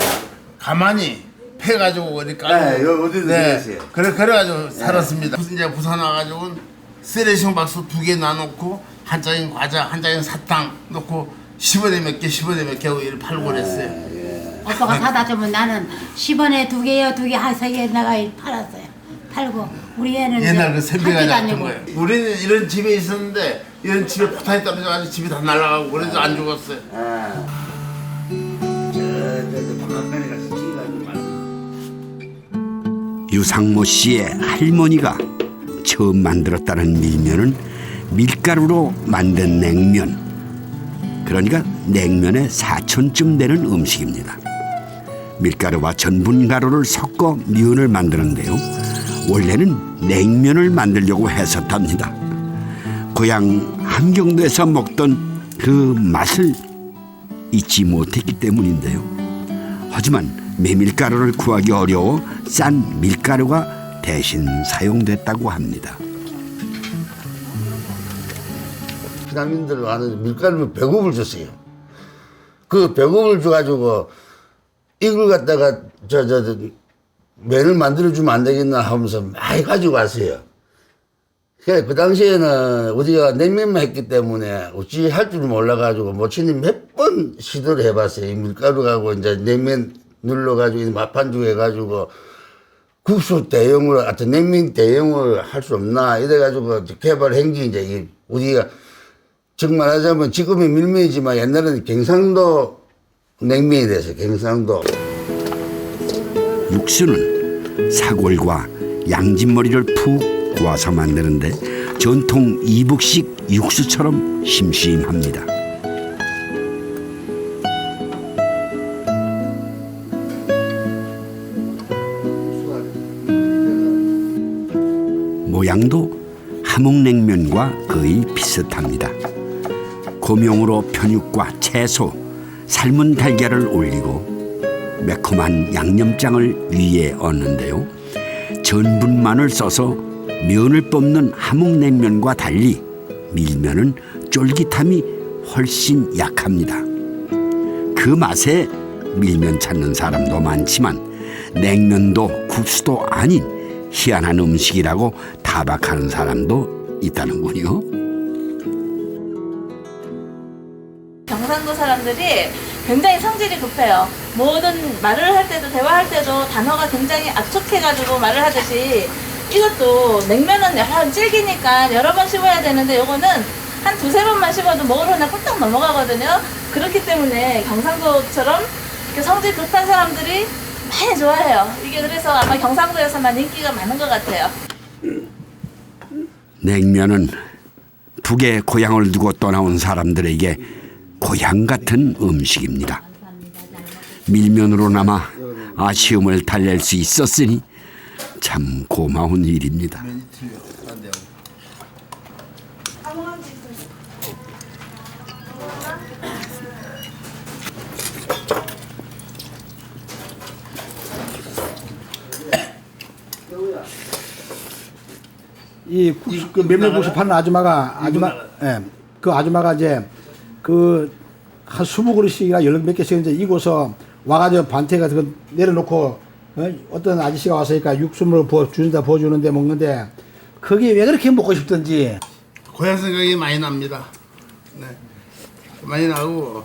가만히 패가지고 어디 네, 어디든 그랬어요. 그래가지고 살았습니다. 이제 부산 와가지고 쓰레기통 박스 2개 놔놓고 한 장인 과자, 한 장인 사탕 놓고 10원에 몇 개, 10원에 몇 개 하고 이를 팔고 그랬어요. 오빠가 사다 주면 나는 10원에 2개요, 2개 한 3개 내가 팔았어요. 팔고 우리 애는 옛날 그 샘비가 같은 아니고. 거예요. 우리는 이런 집에 있었는데 이런 집에 포탄이 떨어져가지고 집이 다 날아가고 그래도 안 죽었어요. 유상모 씨의 할머니가 처음 만들었다는 밀면은 밀가루로 만든 냉면. 그러니까 냉면의 4촌쯤 되는 음식입니다. 밀가루와 전분가루를 섞어 면을 만드는데요. 원래는 냉면을 만들려고 했었답니다. 고향 함경도에서 먹던 그 맛을 잊지 못했기 때문인데요. 하지만 메밀가루를 구하기 어려워 싼 밀가루가 대신 사용됐다고 합니다. 피난민들 와는 밀가루를 100억을 줬어요. 그 100억을 줘가지고 이걸 갖다가 면을 만들어주면 안 되겠나 하면서 많이 가지고 왔어요. 그 당시에는 우리가 냉면만 했기 때문에 어찌 할 줄 몰라가지고 모친이 몇 번 시도를 해봤어요. 이 밀가루하고 이제 냉면 눌러가지고 마판죽 해가지고 국수 대용을, 하여튼 냉면 대용을 할 수 없나 이래가지고 개발 행진 이제 우리가 정말 하자면 지금은 밀면이지만 옛날에는 경상도 냉면이 됐어요. 경상도. 육수는 사골과 양진머리를 푹 구워서 만드는데 전통 이북식 육수처럼 심심합니다. 양도 함흥냉면과 거의 비슷합니다. 고명으로 편육과 채소, 삶은 달걀을 올리고 매콤한 양념장을 위에 얹는데요. 전분만을 써서 면을 뽑는 함흥냉면과 달리 밀면은 쫄깃함이 훨씬 약합니다. 그 맛에 밀면 찾는 사람도 많지만 냉면도 국수도 아닌 희한한 음식이라고 타박하는 사람도 있다는군요. 경상도 사람들이 굉장히 성질이 급해요. 모든 말을 할 때도 대화할 때도 단어가 굉장히 압축해가지고 말을 하듯이 이것도 냉면은 여러 번 질기니까 여러 번 씹어야 되는데 요거는 한 두세 번만 씹어도 먹으러 그냥 꿀떡 넘어가거든요. 그렇기 때문에 경상도처럼 이렇게 성질 급한 사람들이 많이 좋아해요. 이게 그래서 아마 경상도에서만 인기가 많은 것 같아요. 냉면은 북의 고향을 두고 떠나온 사람들에게 고향 같은 음식입니다. 밀면으로나마 아쉬움을 달랠 수 있었으니 참 고마운 일입니다. 이 그 몇몇 국수 파는 아줌마가 그 아줌마가 이제 그 한 20그릇씩이나 10몇 개씩 이제 이고서 와가지고 반태 같은 거 내려놓고 어떤 아저씨가 왔으니까 육수물 부어주는데 먹는데 그게 왜 그렇게 먹고 싶던지 고향 생각이 많이 납니다. 네. 많이 나고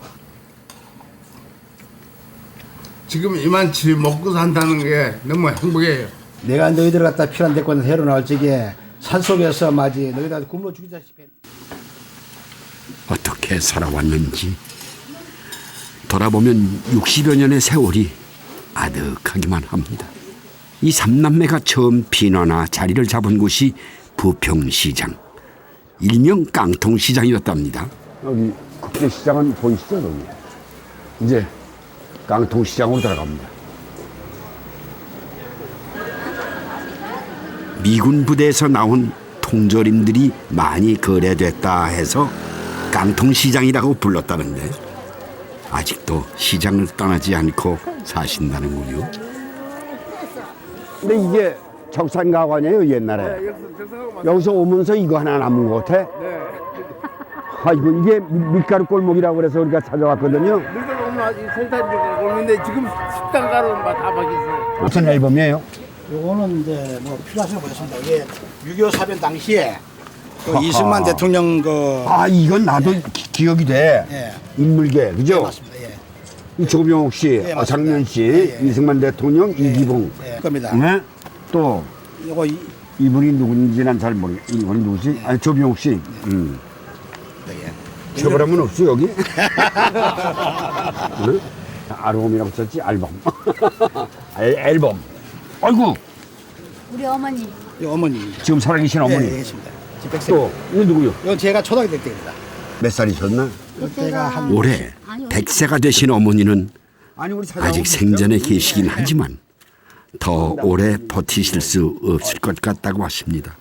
지금 이만치 먹고 산다는 게 너무 행복해요. 내가 너희들 갖다 피난 데리고 해로 나올 적에 산속에서 마지 너희들 굶어 죽이다시피 어떻게 살아왔는지 돌아보면 60여 년의 세월이 아득하기만 합니다. 이 삼남매가 처음 피난와 자리를 잡은 곳이 부평시장, 일명 깡통시장이었답니다. 여기 국제시장은 보이시죠? 여기. 이제 깡통시장으로 들어갑니다. 미군 부대에서 나온 통조림들이 많이 거래됐다 해서 깡통시장이라고 불렀다는데 아직도 시장을 떠나지 않고 사신다는군요. 근데 이게 적산가관이에요, 옛날에. 여기서 오면서 이거 하나 남은 것 같아. 아이고, 이게 밀가루 골목이라고 그래서 우리가 찾아왔거든요. 밀가루 오면 생산적으로 오는데 지금 식당가루는 다 바뀌었어요. 무슨 앨범이에요? 요거는 이제 뭐 필요하시면 보겠습니다. 이게 6.25 사변 당시에 그 이승만 대통령 아, 이건 나도 기억이 돼. 예. 인물계, 그죠? 네, 맞습니다. 예. 이 조병옥 씨, 예, 장면 씨, 이승만 대통령, 이기봉. 겁니다. 네? 또 요거 이분이 누군지는 잘 모르. 이분이 누구지? 아니 조병옥 씨. 최고라면 없어 여기? 응? 아르홈이라고 썼지 앨범. 앨범. 아이고. 우리 어머니. 어머니. 지금 살아계신 어머니. 예, 계십니다. 또 이건 누구요? 이건 제가 초등학교 때입니다. 몇 살이셨나? 제가 한 올해 100세가 되신 어머니는 아직 생전에 계시긴 하지만 더 오래 버티실 수 없을 것 같다고 하십니다.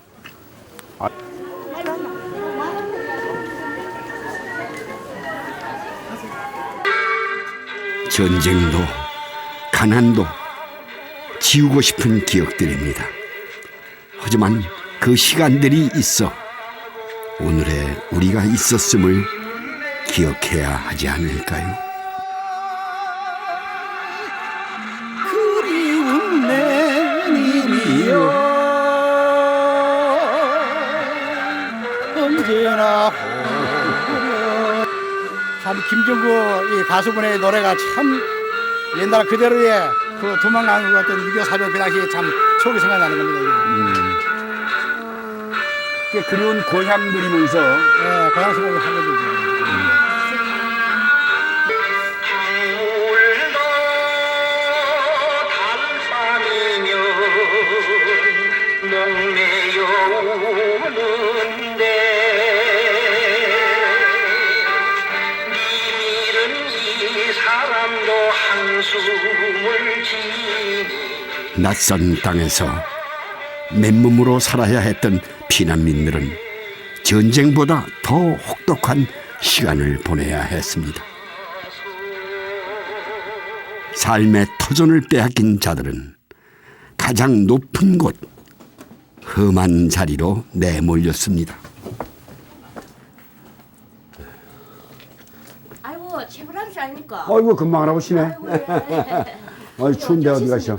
전쟁도 가난도 지우고 싶은 기억들입니다. 하지만 그 시간들이 있어 오늘의 우리가 있었음을 기억해야 하지 않을까요? 그리운 내 님이여 언제나 보려. 참 김종국 이 가수분의 노래가 참 옛날 그대로의 그 도망가는 것 같은 6.25 사변 그 당시에 참 추억이 생각나는 겁니다. 그리운 고향 그리면서 고향 생각을 하게 되죠. 낯선 땅에서 맨몸으로 살아야 했던 피난민들은 전쟁보다 더 혹독한 시간을 보내야 했습니다. 삶의 터전을 빼앗긴 자들은 가장 높은 곳, 험한 자리로 내몰렸습니다. 아이고 최불암 씨 아닙니까? 어이구 금방 알아보시네. 어이 추운데 어디 가셔?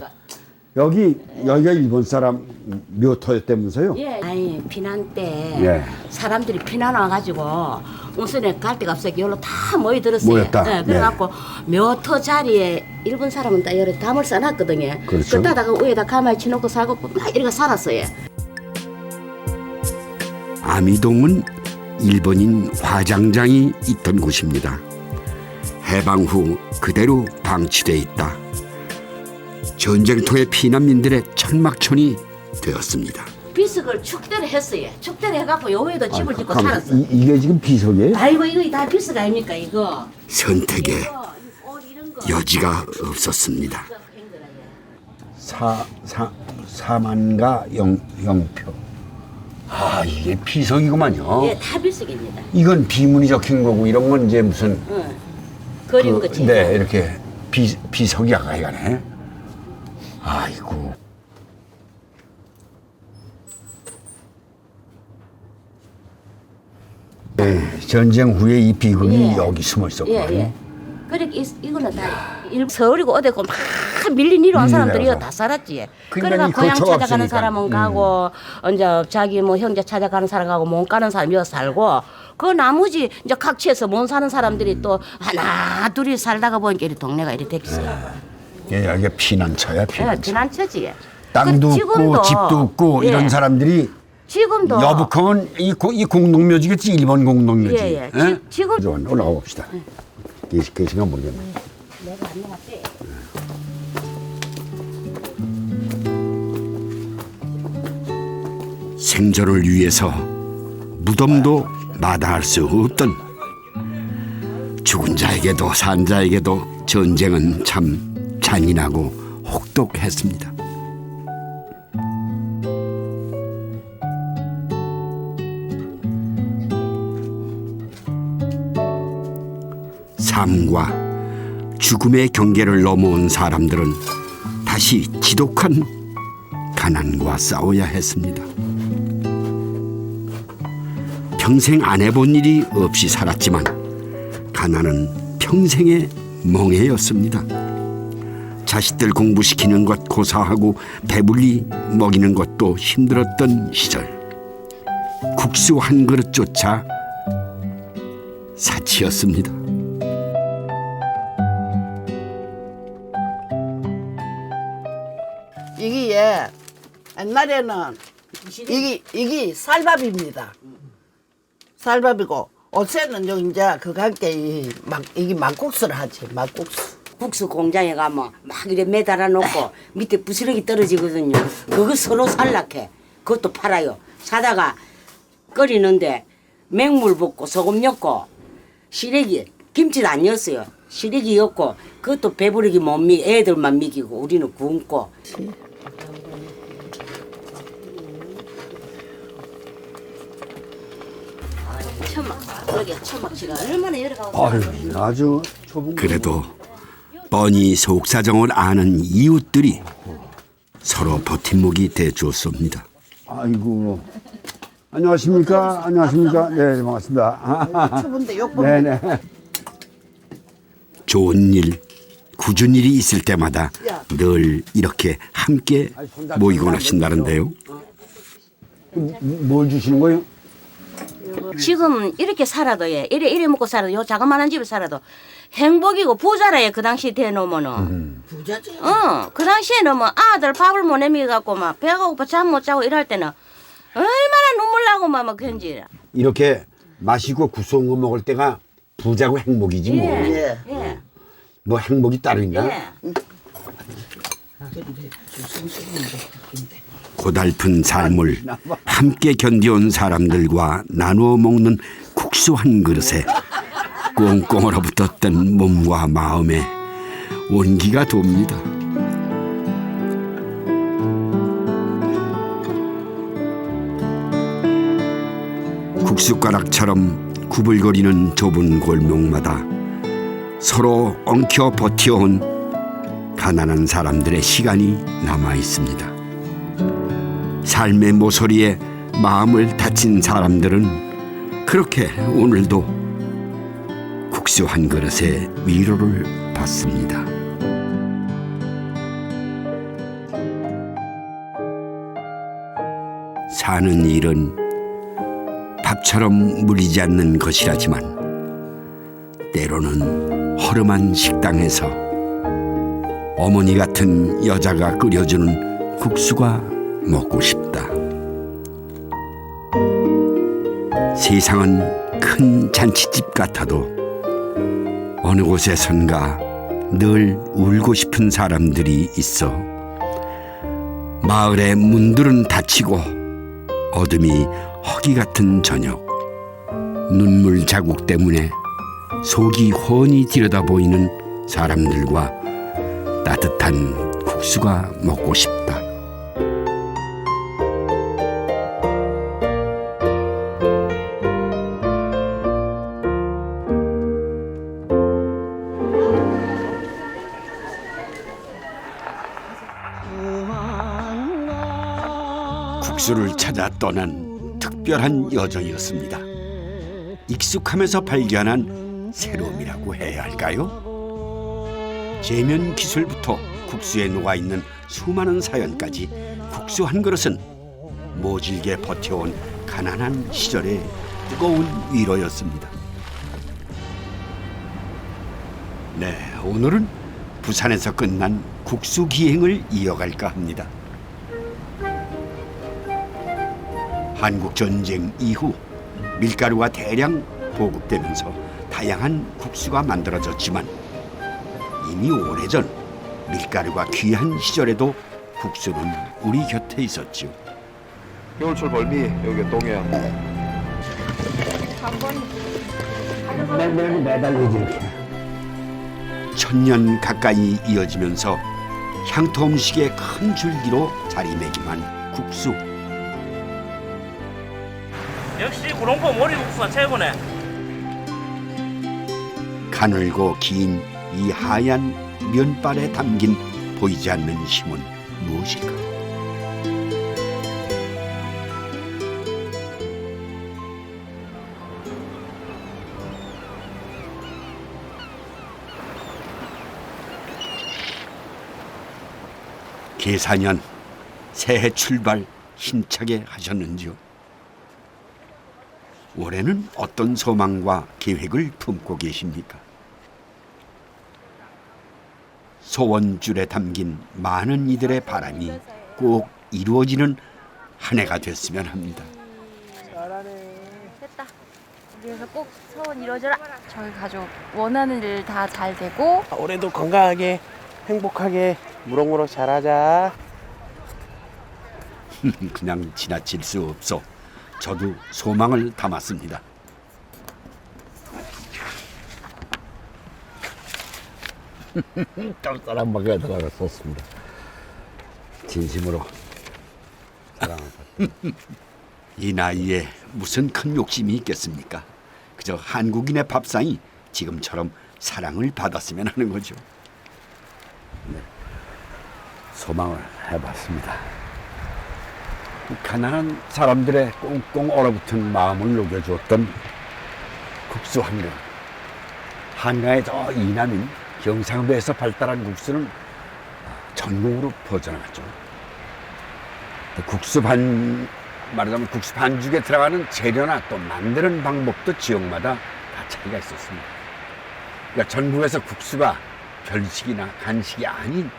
여기가 일본 사람 묘토였다면서요? 예. 아니 피난 때 예. 사람들이 피난 와가지고 우선에 갈 데가 없어서 여기로 다 모여들었어요. 모였다. 예, 그래갖고 묘토 자리에 일본 사람은 다 여러 담을 써놨거든요. 그렇죠. 그따다가 위에다 가만히 치놓고 살고 막 이렇게 살았어요. 아미동은 일본인 화장장이 있던 곳입니다. 해방 후 그대로 방치돼 있다. 전쟁터의 피난민들의 천막촌이 되었습니다. 비석을 축대를 했어요. 축대를 해갖고 요 위에도 집을 짓고 잠깐만, 살았어요. 이게 지금 비석이에요? 아이고 이거 다 비석 아닙니까 이거? 선택의 여지가 없었습니다. 사만가 영표. 아 이게 비석이구만요. 예, 다 비석입니다. 이건 비문이 적힌 거고 이런 건 이제 무슨 그림 끝이. 네 이렇게 비석이 아가이가네. 아이고. 네, 전쟁 후에 이 비극이 예. 여기 숨어 있었거든요. 예. 그러니까 이거는 다 서울이고 어디고 막 밀린 이로 온 사람들이 밀려서. 다 살았지. 그러니까 그러니까 이 고향 거처가 찾아가는 없으니까. 사람은 가고 이제 자기 뭐 형제 찾아가는 사람 가고 못 가는 사람이 여기 살고 그 나머지 이제 각지에서 못 사는 사람들이 또 하나 둘이 살다가 보니까 이 동네가 이렇게 됐어요. 예, 여기가 피난처야 예, 피난처. 지난처지. 땅도 그 없고 지금도, 집도 없고 예. 이런 사람들이 지금도 여북하면 이 공동묘지겠지 일본 공동묘지. 예, 예. 지금 올라가 봅시다. 계신가 모르겠네. 내가 안 나갔대. 생존을 위해서 무덤도 마다할 수 없던 죽은 자에게도 산 자에게도 전쟁은 참 잔인하고 혹독했습니다. 삶과 죽음의 경계를 넘어온 사람들은 다시 지독한 가난과 싸워야 했습니다. 평생 안 해본 일이 없이 살았지만 가난은 평생의 멍해였습니다. 자식들 공부시키는 것 고사하고 배불리 먹이는 것도 힘들었던 시절. 국수 한 그릇조차 사치였습니다. 이게 옛날에는 이게 쌀밥입니다. 쌀밥이고 옷에는 여기 이제 그 각기 이게 막국수를 하지 막국수. 국수 공장에 가면 막 이래 매달아 놓고 밑에 부스러기 떨어지거든요. 그거 서로 살락해. 그것도 팔아요. 사다가 끓이는데 맹물 붓고 소금 넣고 시래기 김치도 안 넣었어요. 시래기 넣고 그것도 배부르기 못 애들만 먹이고 우리는 굶고. 천막지가 얼마나 여러 가지. 아주 좁은. 그래도 뻔히 속사정을 아는 이웃들이 서로 버팀목이 돼주었습니다. 아이고. 안녕하십니까? 안녕하십니까? 네, 반갑습니다. 추운데 욕 네네. 좋은 일, 굳은 일이 있을 때마다 늘 이렇게 함께 모이곤 하신다는데요. 뭘 주시는 거예요? 지금 이렇게 살아도 이래 먹고 살아도 요 자그마한 집에 살아도 행복이고 부자라요. 그 당시 대놓으면은 부자지. 그 당시에는 뭐 아들 밥을 못 내미갖고 막 배가 고파 잠 못 자고 이럴 때는 얼마나 눈물 나고 막 그런지. 이렇게 맛있고 구수한 거 먹을 때가 부자고 행복이지 뭐. 예. 뭐 행복이 따로 있나? 고달픈 삶을 함께 견뎌온 사람들과 나누어 먹는 국수 한 그릇에 꽁꽁 얼어붙었던 몸과 마음에 온기가 돕니다. 국숟가락처럼 구불거리는 좁은 골목마다 서로 엉켜 버텨온 가난한 사람들의 시간이 남아 있습니다. 삶의 모서리에 마음을 다친 사람들은 그렇게 오늘도 국수 한 그릇에 위로를 받습니다. 사는 일은 밥처럼 무리지 않는 것이라지만 때로는 허름한 식당에서 어머니 같은 여자가 끓여주는 국수가 먹고 싶다. 세상은 큰 잔치집 같아도 어느 곳에선가 늘 울고 싶은 사람들이 있어 마을의 문들은 닫히고 어둠이 허기 같은 저녁, 눈물 자국 때문에 속이 훤히 들여다보이는 사람들과 따뜻한 국수가 먹고 싶다. 국수를 찾아 떠난 특별한 여정이었습니다. 익숙함에서 발견한 새로움이라고 해야 할까요? 제면 기술부터 국수에 녹아있는 수많은 사연까지 국수 한 그릇은 모질게 버텨온 가난한 시절의 뜨거운 위로였습니다. 네, 오늘은 부산에서 끝난 국수 기행을 이어갈까 합니다. 한국전쟁 이후 밀가루가 대량 보급되면서 다양한 국수가 만들어졌지만 이미 오래전 밀가루가 귀한 시절에도 국수는 우리 곁에 있었죠. 겨울철 벌미 여기 동해안. 매달리지 이렇게. 천년 가까이 이어지면서 향토 음식의 큰 줄기로 자리매김한 국수. 역시 구롱포 모리국수가 최고네. 가늘고 긴 이 하얀 면발에 담긴 보이지 않는 힘은 무엇일까? 계사년 새해 출발 힘차게 하셨는지요? 올해는 어떤 소망과 계획을 품고 계십니까? 소원줄에 담긴 많은 이들의 바람이 꼭 이루어지는 한 해가 됐으면 합니다. 됐다. 우리에서 꼭 소원 이루어져라. 저희 가족 원하는 일 다 잘 되고 올해도 건강하게 행복하게 무럭무럭 잘하자. 그냥 지나칠 수 없어. 저도 소망을 담았습니다. 쌀쌀한 먹에다가 썼습니다. 진심으로 사랑합니다. 이 나이에 무슨 큰 욕심이 있겠습니까? 그저 한국인의 밥상이 지금처럼 사랑을 받았으면 하는 거죠. 네, 소망을 해봤습니다. 가난한 사람들의 꽁꽁 얼어붙은 마음을 녹여주었던 국수 한 그릇. 한강의 저 이남인 경상도에서 발달한 국수는 전국으로 퍼져나갔죠. 말하자면 국수 반죽에 들어가는 재료나 또 만드는 방법도 지역마다 다 차이가 있었습니다. 그러니까 전국에서 국수가 결식이나 간식이 아닌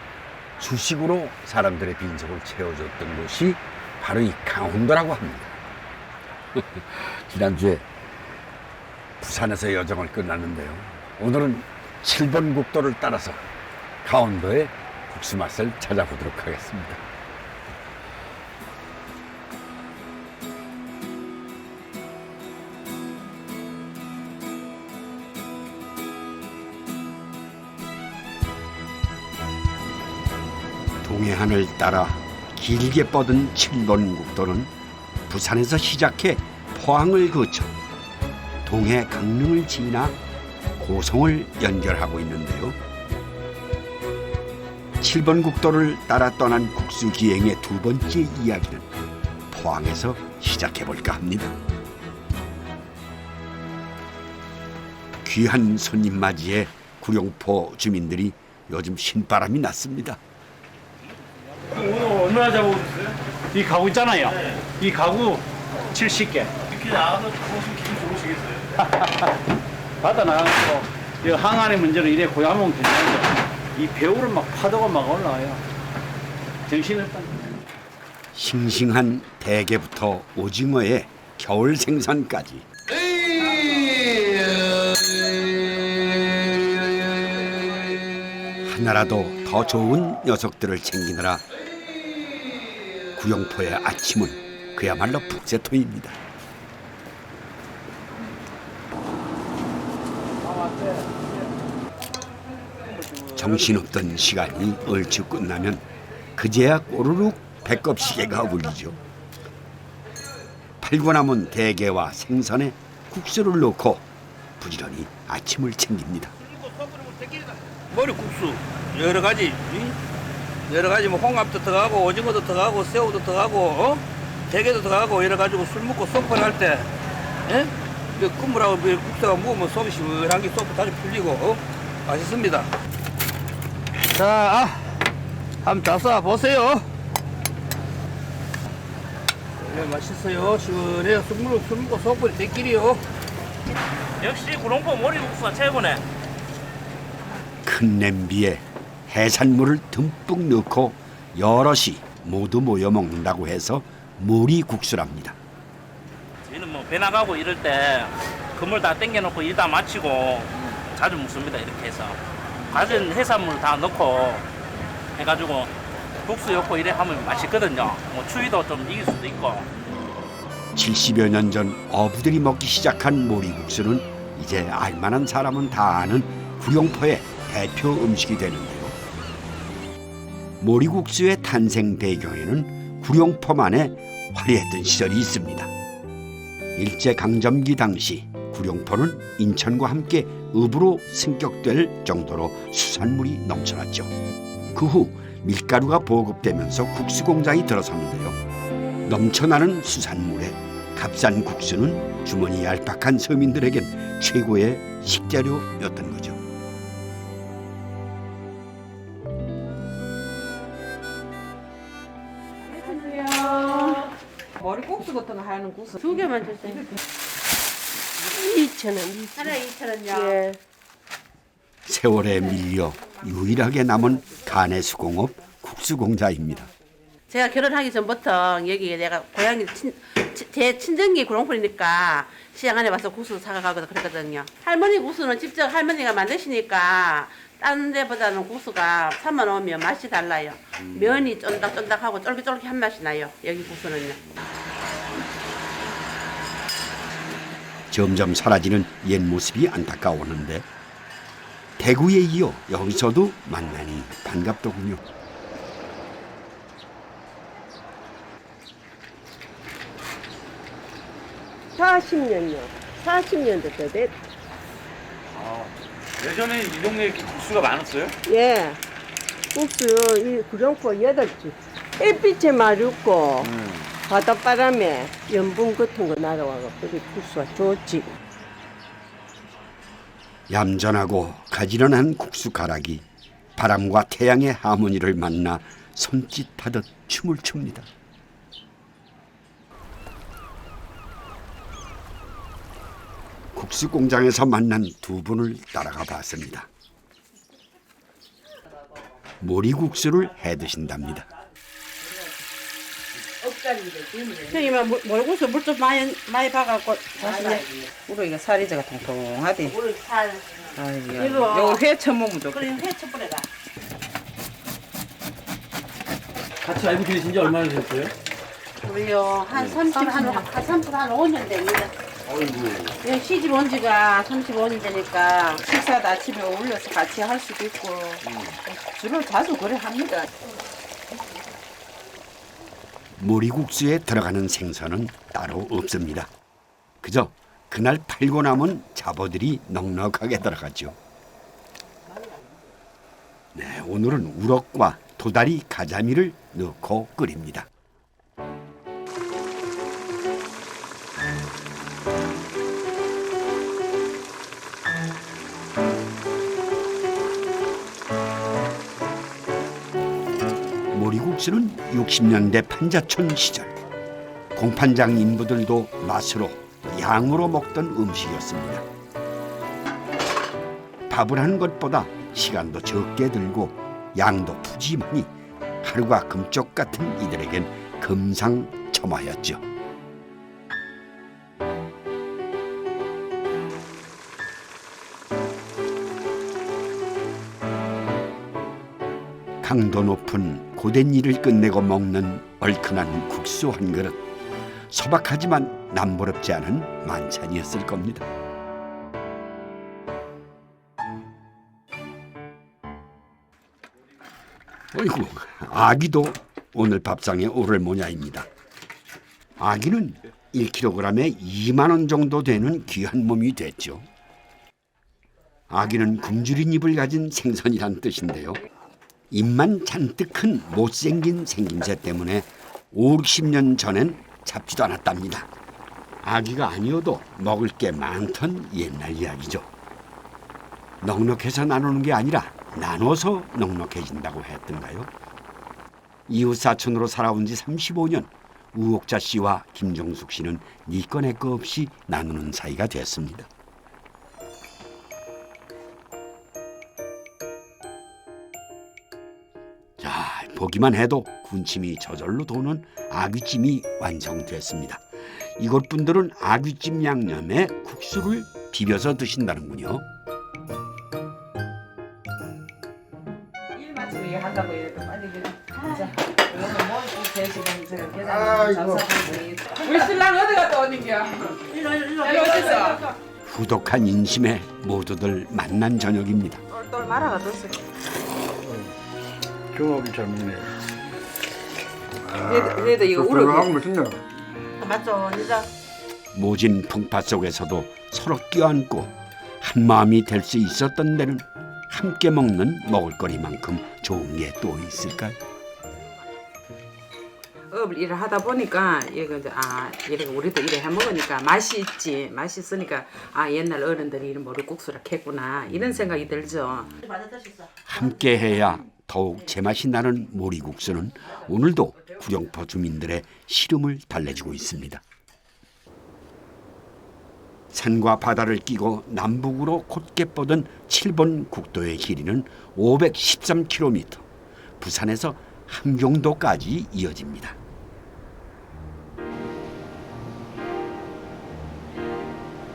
주식으로 사람들의 빈속을 채워줬던 곳이 바로 이 강원도라고 합니다. 지난주에 부산에서 여정을 끝났는데요. 오늘은 7번 국도를 따라서 강원도의 국수 맛을 찾아보도록 하겠습니다. 동해안을 따라 길게 뻗은 7번 국도는 부산에서 시작해 포항을 거쳐 동해 강릉을 지나 고성을 연결하고 있는데요. 7번 국도를 따라 떠난 국수 기행의 두 번째 이야기는 포항에서 시작해볼까 합니다. 귀한 손님 맞이에 구룡포 주민들이 요즘 신바람이 났습니다. 오늘 얼마나 잡아오셨어요? 이 가구 있잖아요. 이 가구 70개. 이렇게 나가서 잡아오시면 기분 좋으시겠어요? 바다 나가서 이 항안의 문제는 이래 고야면 괜찮은데 이 배우를 막 파도가 막 올라와요. 정신없다. 싱싱한 대게부터 오징어에 겨울 생선까지. 하나라도 더 좋은 녀석들을 챙기느라 구룡포의 아침은 그야말로 북새토입니다. 정신없던 시간이 얼추 끝나면 그제야 꼬르륵 배꼽시계가 울리죠. 팔고 남은 대게와 생선에 국수를 넣고 부지런히 아침을 챙깁니다. 머리국수 여러 가지 뭐 홍합도 들어가고 오징어도 들어가고 새우도 들어가고 대게도 들어가고 이래 가지고 술 먹고 소프를 할 때 국물하고 국수가 먹으면 속이 시원한 게 소프 다시 풀리고 맛있습니다. 자, 한번 잡숴 보세요. 네, 맛있어요. 시원해요. 술 먹고 소프를 대끼리요. 역시 구룡포 모리국수가 최고네. 큰 냄비에 해산물을 듬뿍 넣고 여럿이 모두 모여 먹는다고 해서 모리국수랍니다. 저희는 뭐 배 나가고 이럴 때 그물 다 땡겨놓고 일 다 마치고 자주 먹습니다. 이렇게 해서 가진 해산물 다 넣고 해가지고 국수 넣고 이래 하면 맛있거든요. 뭐 추위도 좀 이길 수도 있고. 70여 년 전 어부들이 먹기 시작한 모리국수는 이제 알만한 사람은 다 아는 구룡포의 대표 음식이 되는데요. 모리국수의 탄생 배경에는 구룡포만의 화려했던 시절이 있습니다. 일제강점기 당시 구룡포는 인천과 함께 읍으로 승격될 정도로 수산물이 넘쳐났죠. 그 후 밀가루가 보급되면서 국수 공장이 들어섰는데요. 넘쳐나는 수산물에 값싼 국수는 주머니 얄팍한 서민들에겐 최고의 식재료였던 거죠. 머리국수 같은 거 하는 국수 2개만 주세요. 2,000원. 하나 2,000원요. 예. 세월에 밀려 유일하게 남은 가내수공업 국수공자입니다. 제가 결혼하기 전부터 여기 내가 고향이 제 친정이 구룡포니까 시장 안에 와서 국수 사가고 그랬거든요. 할머니 국수는 직접 할머니가 만드시니까 딴 데보다는 국수가 산만 오면 맛이 달라요. 면이 쫀득쫀득하고 쫄깃쫄깃한 맛이 나요. 여기 국수는요. 점점 사라지는 옛 모습이 안타까웠는데 대구에 이어 여기서도 만나니 반갑더군요. (40년요) 40년도 더 됐. 예전에 이 동네에 국수가 많았어요? 예. 국수 이 구룡포 8집. 햇빛에 마렵고 바닷바람에 염분 같은 거 날아와서 그게 국수가 좋지. 얌전하고 가지런한 국수 가락이 바람과 태양의 하모니를 만나 손짓하듯 춤을 춥니다. 국수 공장에서 만난 두 분을 따라가 봤습니다. 모리국수를 해 드신답니다. 형님아 모리국수 물 좀 많이 박아갖고 다시네. 우리가 살이 저가 통통하대. 우리 살. 아이고, 이거 요거 회 처먹으면 좋겠다. 그래 회 쳐버려라. 같이 알고 계신 지 얼마나 되셨어요? 우리요 한 5년 됩니다. 예, 시집 온 지가 35년 되니까 식사도 아침에 올려서 같이 할 수도 있고 주로 자주 그래 합니다. 모리국수에 들어가는 생선은 따로 없습니다. 그저 그날 팔고 남은 잡어들이 넉넉하게 들어가죠. 네, 오늘은 우럭과 도다리, 가자미를 넣고 끓입니다. 모리국수는 60년대 판자촌 시절 공판장 인부들도 맛으로 양으로 먹던 음식이었습니다. 밥을 하는 것보다 시간도 적게 들고 양도 푸짐하니 하루가 금쪽 같은 이들에겐 금상첨화였죠. 강도 높은 고된 일을 끝내고 먹는 얼큰한 국수 한 그릇. 소박하지만 남부럽지 않은 만찬이었을 겁니다. 어이구, 아기도 오늘 밥상에 오를 모양입니다. 아기는 1kg에 2만 원 정도 되는 귀한 몸이 됐죠. 아기는 굶주린 입을 가진 생선이란 뜻인데요. 입만 잔뜩 큰 못생긴 생김새 때문에 50년 전엔 잡지도 않았답니다. 아기가 아니어도 먹을 게 많던 옛날 이야기죠. 넉넉해서 나누는 게 아니라 나눠서 넉넉해진다고 했던가요? 이웃 사촌으로 살아온 지 35년, 우옥자 씨와 김정숙 씨는 니꺼 내꺼 없이 나누는 사이가 됐습니다. 자, 보기만 해도 군침이 저절로 도는 아귀찜이 완성됐습니다. 이곳 분들은 아귀찜 양념에 국수를 비벼서 드신다는군요. 일 마치고 일 한다고 이래도 빨리 가자. 이거는 뭐 제 지금 저 계단 잡사고 우리 신랑 어디 갔다 오는겨? 일로 오셨어. 후독한 인심에 모두들 만난 저녁입니다. 똘똘 말아가 뒀어. 종업이 잘 먹네. 얘도 이거 우럭이. 맛있네. 맞죠, 진짜. 모진 풍파 속에서도 서로 껴안고 한 마음이 될 수 있었던 데는 함께 먹는 먹을거리만큼 좋은 게 또 있을까요? 업을 일을 하다 보니까 이거 이제 이렇게 우리도 일을 해 먹으니까 맛이 있지. 맛이 있으니까 옛날 어른들이 이런 머릿국수를 했구나 이런 생각이 들죠. 함께 해야 더욱 제맛이 나는 모리국수는 오늘도 구룡포 주민들의 시름을 달래주고 있습니다. 산과 바다를 끼고 남북으로 곧게 뻗은 7번 국도의 길이는 513km, 부산에서 함경도까지 이어집니다.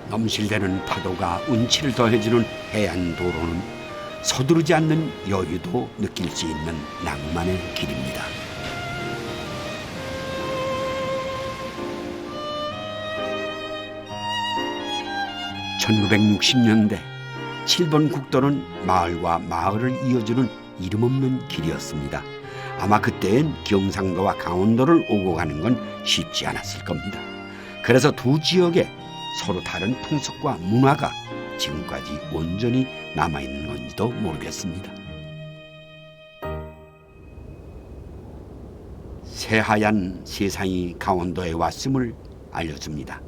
넘실대는 파도가 운치를 더해주는 해안도로는 서두르지 않는 여유도 느낄 수 있는 낭만의 길입니다. (1960년대) 7번 국도는 마을과 마을을 이어주는 이름 없는 길이었습니다. 아마 그때엔 경상도와 강원도를 오고 가는 건 쉽지 않았을 겁니다. 그래서 두 지역에 서로 다른 풍속과 문화가 지금까지 온전히 남아있는 건지도 모르겠습니다. 새하얀 세상이 강원도에 왔음을 알려줍니다.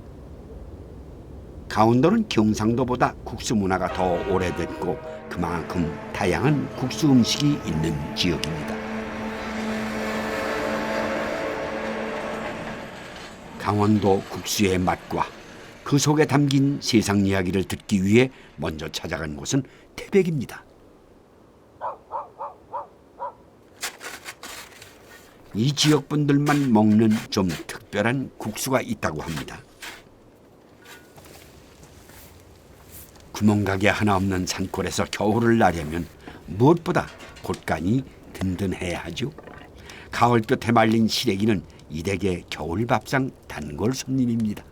강원도는 경상도보다 국수 문화가 더 오래됐고 그만큼 다양한 국수 음식이 있는 지역입니다. 강원도 국수의 맛과 그 속에 담긴 세상 이야기를 듣기 위해 먼저 찾아간 곳은 태백입니다. 이 지역 분들만 먹는 좀 특별한 국수가 있다고 합니다. 구멍가게 하나 없는 산골에서 겨울을 나려면 무엇보다 곳간이 든든해야 하죠. 가을볕에 말린 시래기는 이 댁의 겨울 밥상 단골 손님입니다.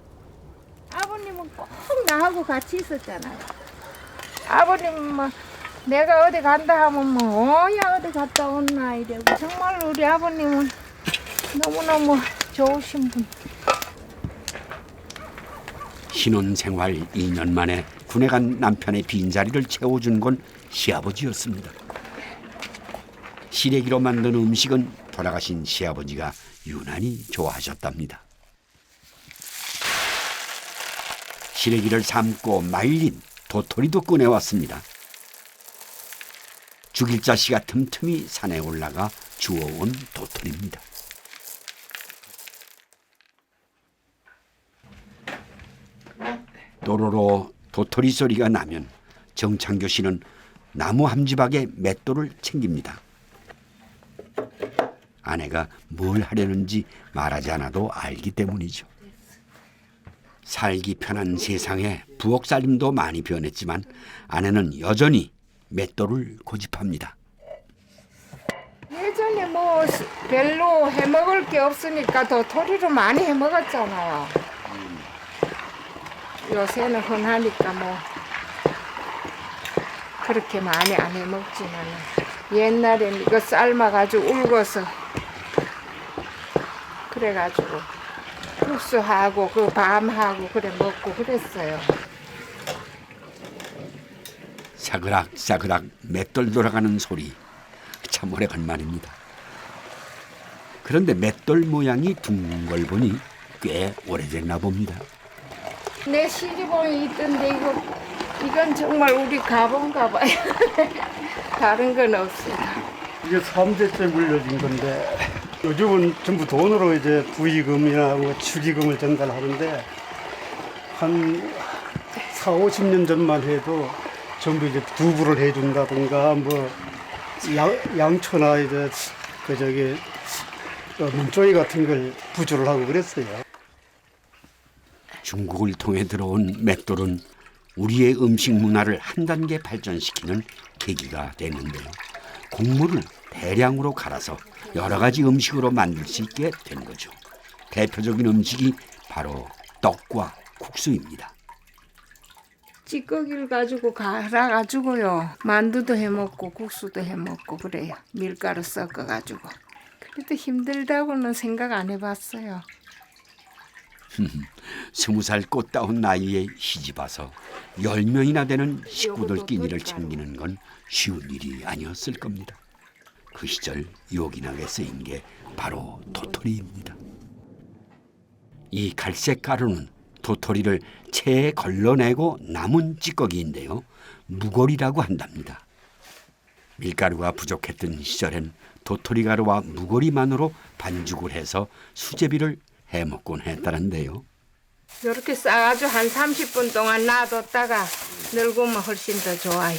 아버님은 꼭 나하고 같이 있었잖아요. 아버님 뭐 내가 어디 간다 하면 뭐 어야 어디 갔다 온나 이래고 정말 우리 아버님은 너무너무 좋으신 분. 신혼생활 2년 만에 군에 간 남편의 빈자리를 채워준 건 시아버지였습니다. 시래기로 만든 음식은 돌아가신 시아버지가 유난히 좋아하셨답니다. 시래기를 삶고 말린 도토리도 꺼내왔습니다. 죽일자씨가 틈틈이 산에 올라가 주워온 도토리입니다. 또로로 도토리 소리가 나면 정창교 씨는 나무 함지박에 맷돌을 챙깁니다. 아내가 뭘 하려는지 말하지 않아도 알기 때문이죠. 살기 편한 세상에 부엌 살림도 많이 변했지만 아내는 여전히 맷돌을 고집합니다. 예전에 뭐 별로 해먹을 게 없으니까 도토리로 많이 해먹었잖아요. 요새는 흔하니까 뭐 그렇게 많이 안 해먹지만 옛날에는 이거 삶아가지고 울궈서 그래가지고 국수하고 그 밤하고 그래 먹고 그랬어요. 사그락사그락 맷돌 돌아가는 소리 참 오래간만입니다. 그런데 맷돌 모양이 둥근 걸 보니 꽤 오래됐나 봅니다. 내 시리봉이 있던데 이건 정말 우리 가본가 봐요. 다른 건 없어요. 이게 3대째 물려진 건데 요즘은 전부 돈으로 이제 부의금이나 뭐 축의금을 전달하는데 한 4, 50년 전만 해도 전부 이제 두부를 해준다든가 뭐 양초나 이제 그 저기 민초이 같은 걸 부주를 하고 그랬어요. 중국을 통해 들어온 맷돌은 우리의 음식 문화를 한 단계 발전시키는 계기가 됐는데요. 곡물을 대량으로 갈아서 여러 가지 음식으로 만들 수 있게 된 거죠. 대표적인 음식이 바로 떡과 국수입니다. 찌꺼기를 가지고 갈아가지고요. 만두도 해먹고 국수도 해먹고 그래요. 밀가루 섞어가지고. 그래도 힘들다고는 생각 안 해봤어요. 20살 꽃다운 나이에 시집와서 10명이나 되는 식구들 끼니를 챙기는 건 쉬운 일이 아니었을 겁니다. 그 시절 요긴하게 쓰인 게 바로 도토리입니다. 이 갈색 가루는 도토리를 체에 걸러내고 남은 찌꺼기인데요. 무고리라고 한답니다. 밀가루가 부족했던 시절엔 도토리 가루와 무고리만으로 반죽을 해서 수제비를 해먹곤 했다는데요. 이렇게 싸가지고 한 30분 동안 놔뒀다가 늙으면 훨씬 더 좋아요.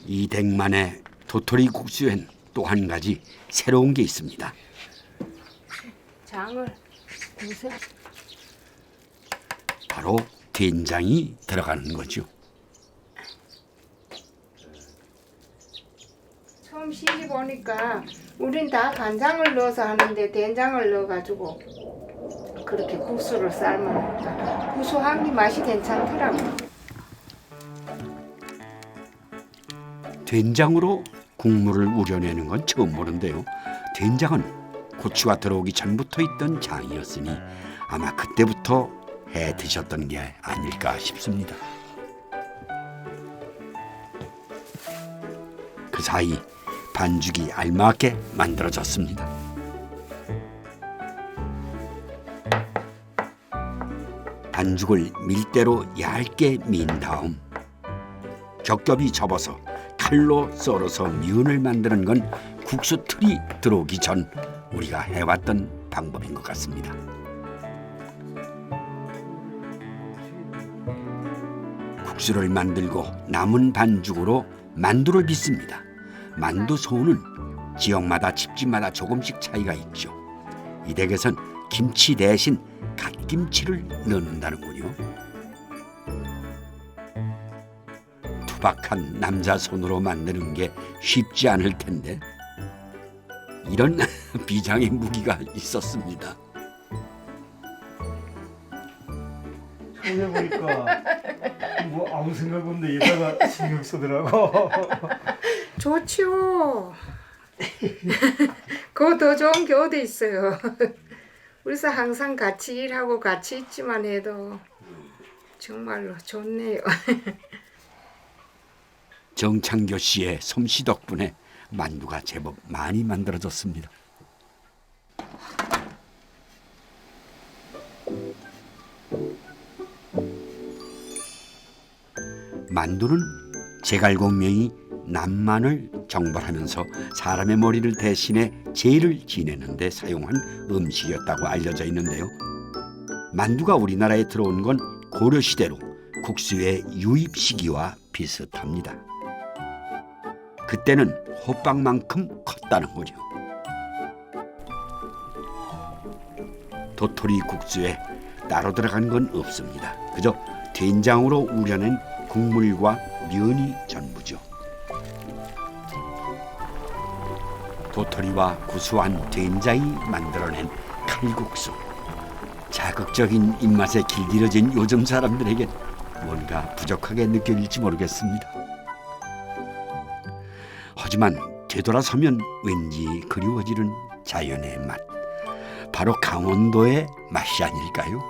이 댁만의 도토리 국수엔 또 한 가지 새로운 게 있습니다. 장을 보세요. 바로 된장이 들어가는 거죠. 처음 시집 오니까 우린 다 간장을 넣어서 하는데 된장을 넣어가지고 그렇게 국수를 삶아먹다 구수한 게 맛이 괜찮더라고요. 된장으로 국물을 우려내는 건 처음 보는데요. 된장은 고추가 들어오기 전부터 있던 장이었으니 아마 그때부터 해 드셨던 게 아닐까 싶습니다. 그 사이 반죽이 알맞게 만들어졌습니다. 반죽을 밀대로 얇게 민 다음 겹겹이 접어서 칼로 썰어서 미은을 만드는 건 국수 틀이 들어오기 전 우리가 해왔던 방법인 것 같습니다. 국수를 만들고 남은 반죽으로 만두를 빚습니다. 만두 소는 지역마다 집집마다 조금씩 차이가 있죠. 이 댁에선 김치 대신 갓김치를 넣는다는군요. 투박한 남자 손으로 만드는 게 쉽지 않을 텐데 이런 비장의 무기가 있었습니다. 처음에 보니까 뭐 아무 생각 없는데 얘가 신경 쓰더라고. 좋죠. 그거 더 좋은 게 어디 있어요. 그래서 항상 같이 일하고 같이 있지만 해도 정말로 좋네요. 정창교 씨의 솜씨 덕분에 만두가 제법 많이 만들어졌습니다. 만두는 제갈공명이 남만을 정벌하면서 사람의 머리를 대신해 재를 지내는 데 사용한 음식이었다고 알려져 있는데요. 만두가 우리나라에 들어온 건 고려시대로 국수의 유입 시기와 비슷합니다. 그때는 호빵만큼 컸다는 거죠. 도토리 국수에 따로 들어간 건 없습니다. 그저 된장으로 우려낸 국물과 면이 전부죠. 도토리와 구수한 된장이 만들어낸 칼국수. 자극적인 입맛에 길들여진 요즘 사람들에게 뭔가 부족하게 느껴질지 모르겠습니다. 하지만 되돌아서면 왠지 그리워지는 자연의 맛. 바로 강원도의 맛이 아닐까요?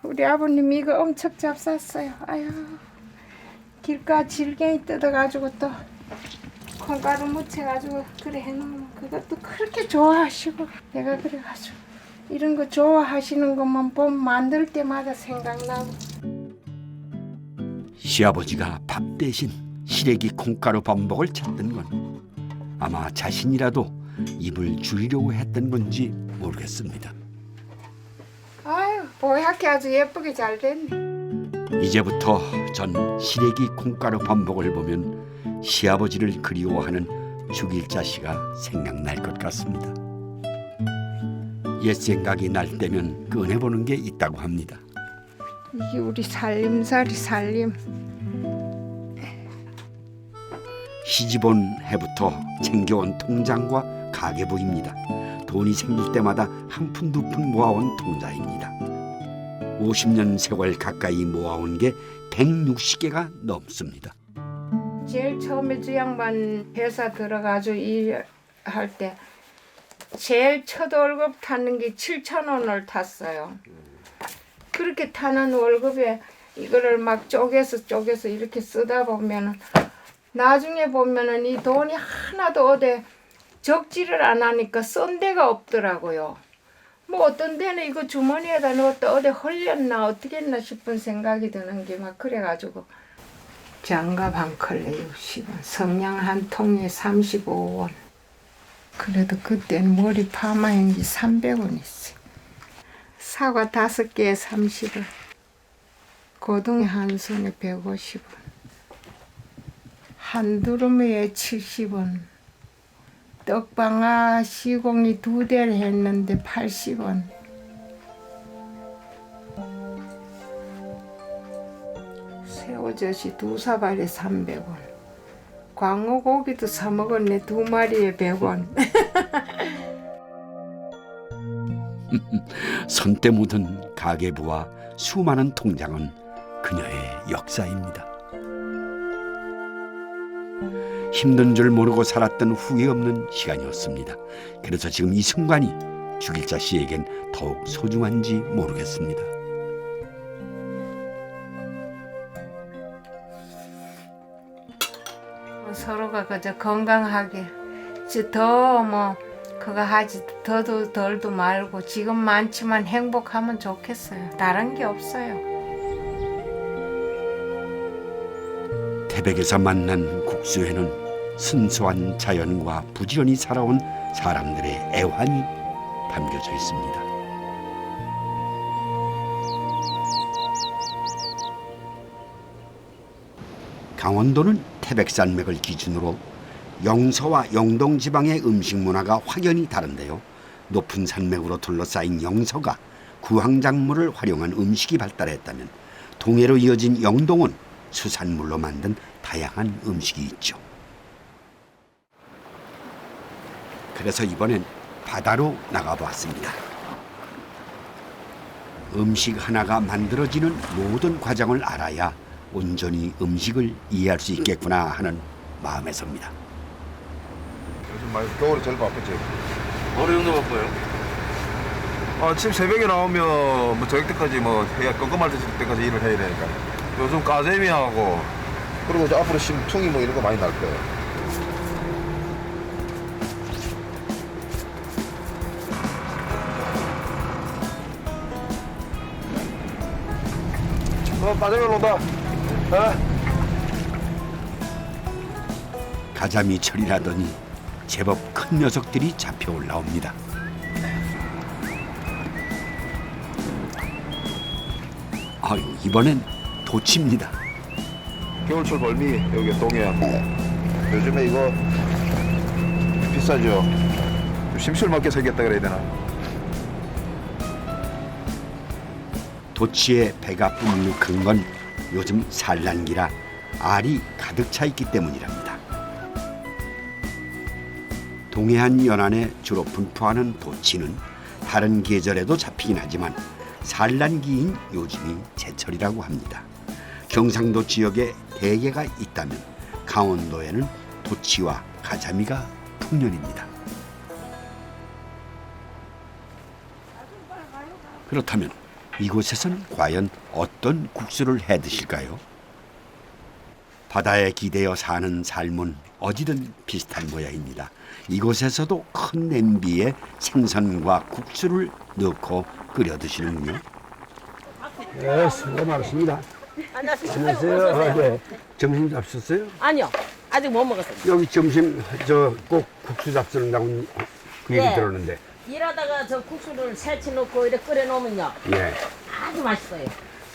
우리 아버님 이거 엄청 잡쌌어요. 아유, 길가 질갱이 뜯어가지고 또 콩가루 묻혀가지고 그래 해놓으면 그것도 그렇게 좋아하시고, 내가 그래가지고 이런 거 좋아하시는 것만 보면 만들 때마다 생각나고. 시아버지가 밥 대신 시래기 콩가루 반복을 찾던 건 아마 자신이라도 입을 줄이려고 했던 건지 모르겠습니다. 아유, 보약이 아주 예쁘게 잘 됐네. 이제부터 전 시래기 콩가루 반복을 보면 시아버지를 그리워하는 죽일자 씨가 생각날 것 같습니다. 옛 생각이 날 때면 꺼내보는 게 있다고 합니다. 이게 우리 살림살이 살림. 시집 온 해부터 챙겨온 통장과 가계부입니다. 돈이 생길 때마다 한 푼 두 푼 모아온 통장입니다. 50년 세월 가까이 모아온 게 160개가 넘습니다. 제일 처음에 주 양반 회사 들어가지고 일할 때 제일 첫 월급 타는 게 7,000원을 탔어요. 그렇게 타는 월급에 이거를 막 쪼개서 이렇게 쓰다 보면은 나중에 보면은 이 돈이 하나도 어디 적지를 안 하니까 쓴 데가 없더라고요. 뭐 어떤 데는 이거 주머니에다 넣었다 어디 흘렸나 어떻게 했나 싶은 생각이 드는 게 막 그래가지고 장갑 한 컬레 60원, 성냥 한 통에 35원. 그래도 그때는 머리 파마한 게 300원 있어요. 사과 5개에 30원, 고등어 한 손에 150원, 한 두루미에 70원, 떡방아 시공이 2대를 했는데 80원, 새우젓이 2사발에 300원, 광어고기도 사 먹었네 2마리에 100원. 손때 묻은 가계부와 수많은 통장은 그녀의 역사입니다. 힘든 줄 모르고 살았던 후회 없는 시간이었습니다. 그래서 지금 이 순간이 죽일자 씨에겐 더욱 소중한지 모르겠습니다. 서로가 그저 건강하게 더 뭐 그거 하지 더도 덜도 말고 지금 많지만 행복하면 좋겠어요. 다른 게 없어요. 태백에서 만난 국수에는 순수한 자연과 부지런히 살아온 사람들의 애환이 담겨져 있습니다. 강원도는 태백산맥을 기준으로 영서와 영동 지방의 음식 문화가 확연히 다른데요. 높은 산맥으로 둘러싸인 영서가 구황작물을 활용한 음식이 발달했다면 동해로 이어진 영동은 수산물로 만든 다양한 음식이 있죠. 그래서 이번엔 바다로 나가보았습니다. 음식 하나가 만들어지는 모든 과정을 알아야 온전히 음식을 이해할 수 있겠구나 하는 마음에서입니다. 요즘 많이 겨울에 제일 바쁘지. 어느 정도 바빠요? 아침 새벽에 나오면 뭐 저녁 때까지 뭐 해야 껌껌할 때까지 일을 해야 되니까. 요즘 가재미하고 그리고 이제 앞으로 심퉁이 뭐 이런 거 많이 날 거예요. 빠져면 온다. 가자미 철이라더니 제법 큰 녀석들이 잡혀 올라옵니다. 아유, 이번엔 도치입니다. 겨울철 벌미 여기 동해안. 요즘에 이거 비싸죠. 좀 심술맞게 생겼다 그래야 되나? 도치의 배가 뿔룩한 건 요즘 산란기라 알이 가득 차 있기 때문이랍니다. 동해안 연안에 주로 분포하는 도치는 다른 계절에도 잡히긴 하지만 산란기인 요즘이 제철이라고 합니다. 경상도 지역에 대게가 있다면 강원도에는 도치와 가자미가 풍년입니다. 그렇다면 이곳에선 과연 어떤 국수를 해 드실까요? 바다에 기대어 사는 삶은 어디든 비슷한 모양입니다. 이곳에서도 큰 냄비에 생선과 국수를 넣고 끓여 드시는군요. 네, 수고 많으십니다. 안녕하세요. 네. 점심 잡수셨어요? 아니요, 아직 못 먹었어요. 여기 점심 꼭 국수 잡수는다고 그 얘기 네. 들었는데. 일하다가 저 국수를 새치 넣고 이렇게 끓여 놓으면요, 예. 아주 맛있어요.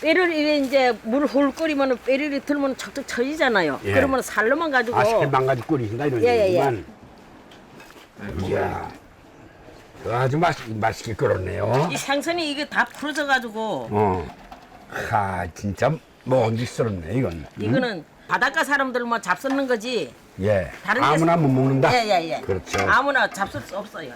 뼈를 이제 물 홀 끓이면 뼈를 들면 척척 쳐지잖아요. 예. 그러면 살로만 가지고. 살만 가지고 끓이신다 이런 예, 예, 얘기지만. 이야, 아주 맛있게 끓었네요. 이 생선이 이게 다 풀어져 가지고. 진짜 먹음직스럽네 이건. 이거는 바닷가 사람들만 잡수는 거지. 예. 다른 아무나 못 먹는다. 예예예. 그렇죠. 아무나 잡술 수 없어요.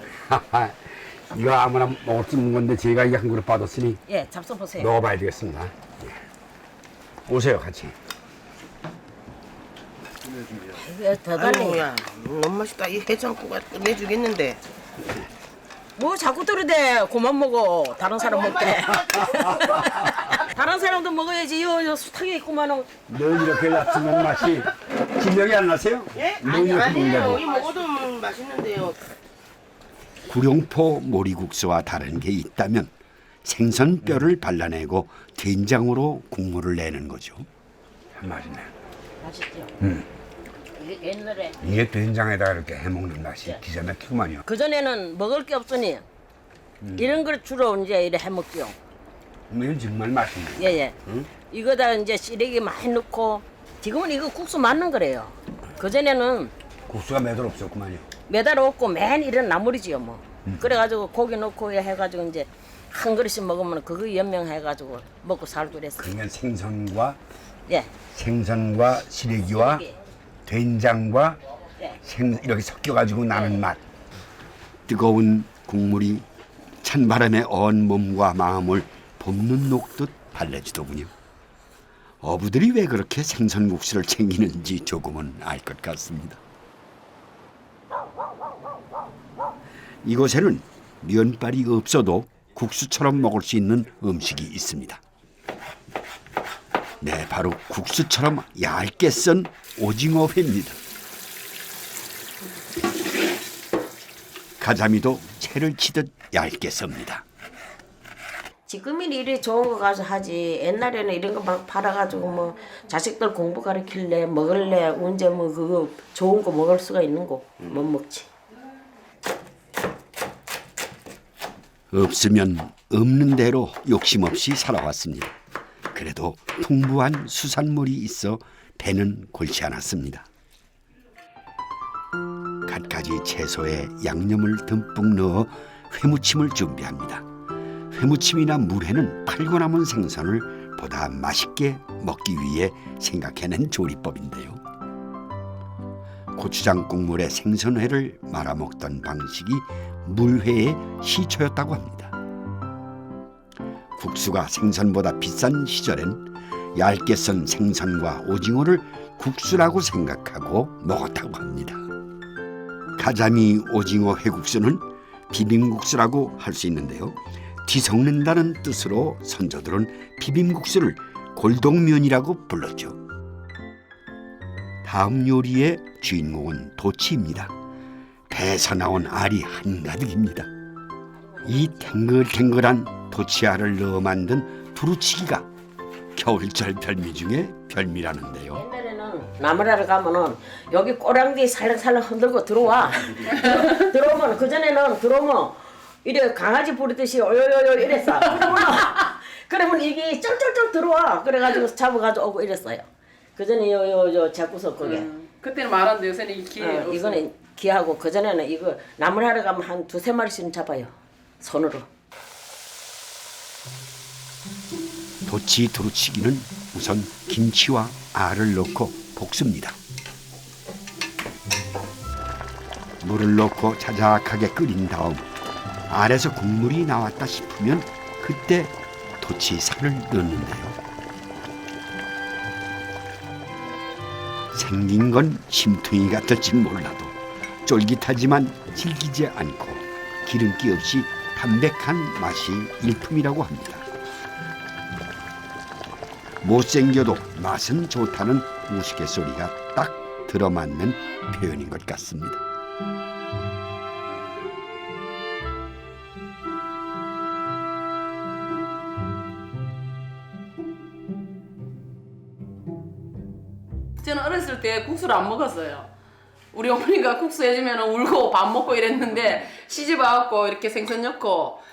이거 아무나 먹을 수 있는 건데 제가 이게 한 그릇 받았으니 예, 잡숴 보세요. 먹어봐야 되겠습니다. 예. 오세요 같이. 이게 더 달래. 야, 너무 맛있다. 이 해장국가 끝내주겠는데. 뭐 자꾸 들이대. 그만 먹어. 다른 사람 먹게. 다른 사람도 먹어야지. 요 수탉에 있구만은. 늘 이렇게 잡수면 맛이 기억이 안 나세요? 예? 늘 이렇게 아니에요. 먹는다고. 이 먹어도 맛있는데요. 구룡포 모리국수와 다른 게 있다면 생선뼈를 발라내고 된장으로 국물을 내는 거죠. 맛있네. 맛있죠. 이게 옛날에 이게 된장에다가 이렇게 해먹는 맛이 기가 막히구만요. 그 전에는 먹을 게 없으니 이런 걸 주로 이제 이래 해 먹죠. 이건 정말 맛있네. 예예. 이거다 이제 시래기 많이 넣고 지금은 이거 국수 맞는 거래요. 그 전에는 국수가 매달 없었구만요. 매달 없고 맨 이런 나물이지요 뭐. 그래가지고 고기 넣고 해가지고 이제 한 그릇씩 먹으면 그거 연명해가지고 먹고 살고 그랬어요. 그러면 생선과 예. 생선과 시래기와 된장과 예. 이렇게 섞여가지고 나는 맛. 뜨거운 국물이 찬바람에 언 몸과 마음을 봄눈 녹듯 발라주더군요. 어부들이 왜 그렇게 생선국수를 챙기는지 조금은 알 것 같습니다. 이곳에는 면발이 없어도 국수처럼 먹을 수 있는 음식이 있습니다. 네, 바로 국수처럼 얇게 썬 오징어회입니다. 가자미도 채를 치듯 얇게 썹니다. 지금은 이래 좋은 거 가서 하지. 옛날에는 이런 거 막 팔아가지고 뭐 자식들 공부 가르칠래 먹을래 언제 뭐 그거 좋은 거 먹을 수가 있는 거 못 먹지. 없으면 없는 대로 욕심 없이 살아왔습니다. 그래도 풍부한 수산물이 있어 배는 골치 않았습니다. 갖가지 채소에 양념을 듬뿍 넣어 회무침을 준비합니다. 회무침이나 물회는 팔고 남은 생선을 보다 맛있게 먹기 위해 생각해낸 조리법인데요. 고추장 국물에 생선회를 말아먹던 방식이 물회의 시초였다고 합니다. 국수가 생선보다 비싼 시절엔 얇게 썬 생선과 오징어를 국수라고 생각하고 먹었다고 합니다. 가자미 오징어 회국수는 비빔국수라고 할 수 있는데요. 뒤섞는다는 뜻으로 선조들은 비빔국수를 골동면이라고 불렀죠. 다음 요리의 주인공은 도치입니다. 배에서 나온 알이 한가득입니다. 이 탱글탱글한 도치알을 넣어 만든 두루치기가 겨울철 별미 중에 별미라는데요. 옛날에는 나무라를 가면은 여기 꼬랑지 살랑살랑 흔들고 들어와. 들어오면 그전에는 들어오면 이래 강아지 부르듯이 요요요 이랬어. 그러면 이게 쩔쩔쩔 들어와. 그래가지고 잡아가지고 오고 이랬어요. 그전에 요 자꾸서 그게. 그때는 많았는데 요새는 이 기회 이거는 기하고 그전에는 이거 나물 하러 가면 한 2-3마리씩은 잡아요. 손으로. 도치 두루치기는 우선 김치와 알을 넣고 볶습니다. 물을 넣고 자작하게 끓인 다음 알에서 국물이 나왔다 싶으면 그때 도치 살을 넣는데요. 생긴 건 심퉁이 같을지 몰라도 쫄깃하지만 질기지 않고 기름기 없이 담백한 맛이 일품이라고 합니다. 못생겨도 맛은 좋다는 우스갯소리가 딱 들어맞는 표현인 것 같습니다. 저는 어렸을 때 국수를 안 먹었어요. 우리 어머니가 국수 해주면 울고 밥 먹고 이랬는데 시집 와갖고 이렇게 생선 넣고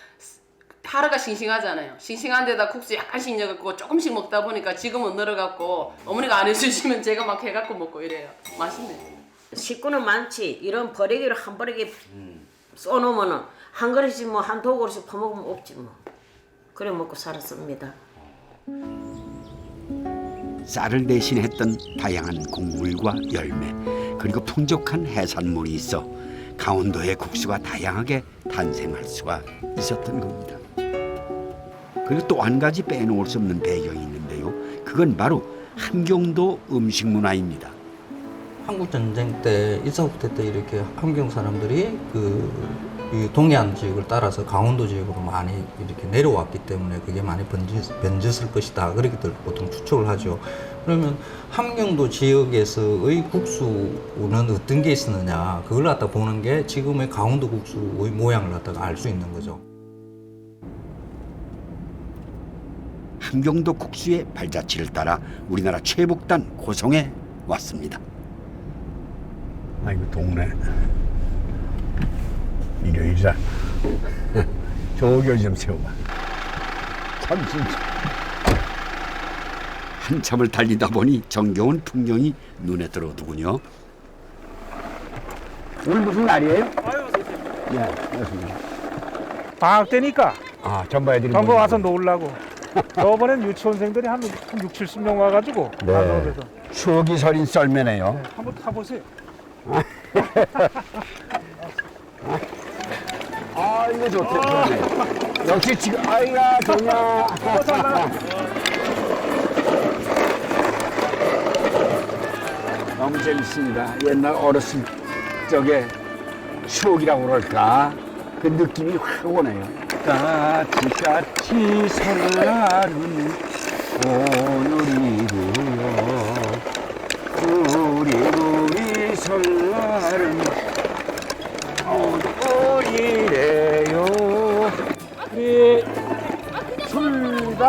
하루가 싱싱하잖아요. 싱싱한 데다 국수 약간씩 넣어갖고 조금씩 먹다 보니까 지금은 늘어갖고 어머니가 안 해주시면 제가 막 해갖고 먹고 이래요. 맛있네. 식구는 많지. 이런 버리기를 한 버리기 써놓으면은 한 그릇씩 뭐 한두 그릇씩 퍼먹으면 없지 뭐. 그래 먹고 살았습니다. 쌀을 대신했던 다양한 곡물과 열매 그리고 풍족한 해산물이 있어 강원도의 국수가 다양하게 탄생할 수가 있었던 겁니다. 그리고 또 한 가지 빼놓을 수 없는 배경이 있는데요. 그건 바로 함경도 음식 문화입니다. 한국 전쟁 때 일사후퇴 때 이렇게 함경 사람들이 이 동해안 지역을 따라서 강원도 지역으로 많이 이렇게 내려왔기 때문에 그게 많이 번졌을 것이다. 그렇게들 보통 추측을 하죠. 그러면 함경도 지역에서의 국수는 어떤 게 있었느냐 그걸 갖다 보는 게 지금의 강원도 국수의 모양을 갖다가 알 수 있는 거죠. 함경도 국수의 발자취를 따라 우리나라 최북단 고성에 왔습니다. 아이고 동네 일요일이라 저기 좀 세워봐. 참 진짜 한참을 달리다 보니 정겨운 풍경이 눈에 들어오더군요. 오늘 무슨 날이에요? 네, 방학 때니까 전부 애들이 전부 와서 놀라고. 저번엔 유치원생들이 한 60-70명 와가지고 네. 추억이 서린 썰매네요. 한번 타보세요. 아 이거 좋다. 역시 지금 아이가 좋냐. 너무 재밌습니다. 옛날 어렸을 적에 추억이라고 그럴까 그 느낌이 확 오네요. 까치까치 설날은 오늘이고요. 우리 설날은 오늘이래요. 우리 출발.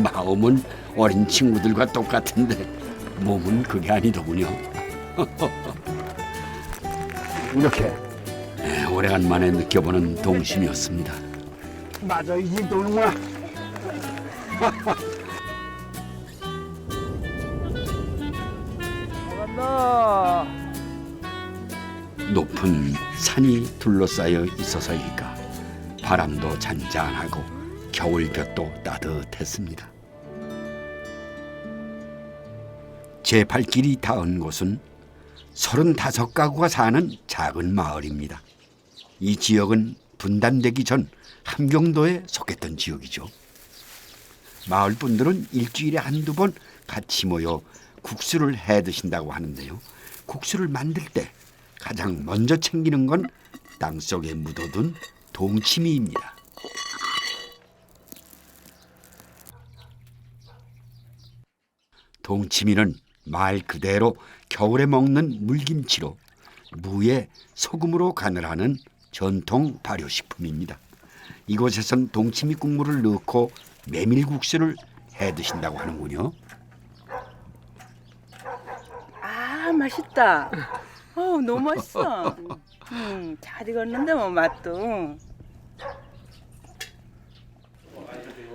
마음은 어린 친구들과 똑같은데 몸은 그게 아니더군요. 이렇게 오래간만에 느껴보는 동심이었습니다. 맞아 이 집 도는구나. 간다. 높은 산이 둘러싸여 있어서일까 바람도 잔잔하고 겨울볕도 따뜻했습니다. 제 발길이 닿은 곳은 35가구가 사는 작은 마을입니다. 이 지역은 분단되기 전 함경도에 속했던 지역이죠. 마을 분들은 일주일에 한두 번 같이 모여 국수를 해 드신다고 하는데요. 국수를 만들 때 가장 먼저 챙기는 건 땅속에 묻어둔 동치미입니다. 동치미는 말 그대로 겨울에 먹는 물김치로 무에 소금으로 간을 하는 전통 발효식품입니다. 이곳에선 동치미 국물을 넣고 메밀국수를 해 드신다고 하는군요. 아 맛있다. 너무 맛있어. 잘 익었는데 뭐 맛도.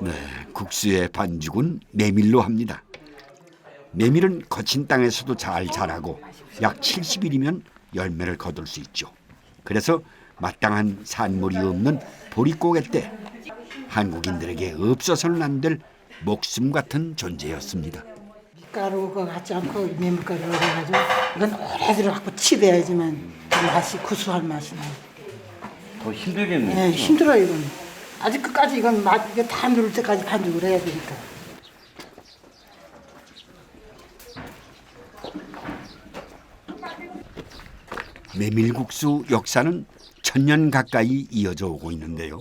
네, 국수의 반죽은 메밀로 합니다. 메밀은 거친 땅에서도 잘 자라고 약 70일이면 열매를 거둘 수 있죠. 그래서 마땅한 산물이 없는 보릿고개 때 한국인들에게 없어서는 안 될 목숨 같은 존재였습니다. 밀가루가 같지 않고 메밀가루를 해가지고 이건 오래 들어갖고 치대야지만 맛이 구수한 맛이 나요. 더 힘들겠네요. 네, 힘들어요 이건. 아직 끝까지 이건 맛 이게 다 누를 때까지 반죽을 해야 되니까. 메밀국수 역사는 1000년 가까이 이어져 오고 있는데요.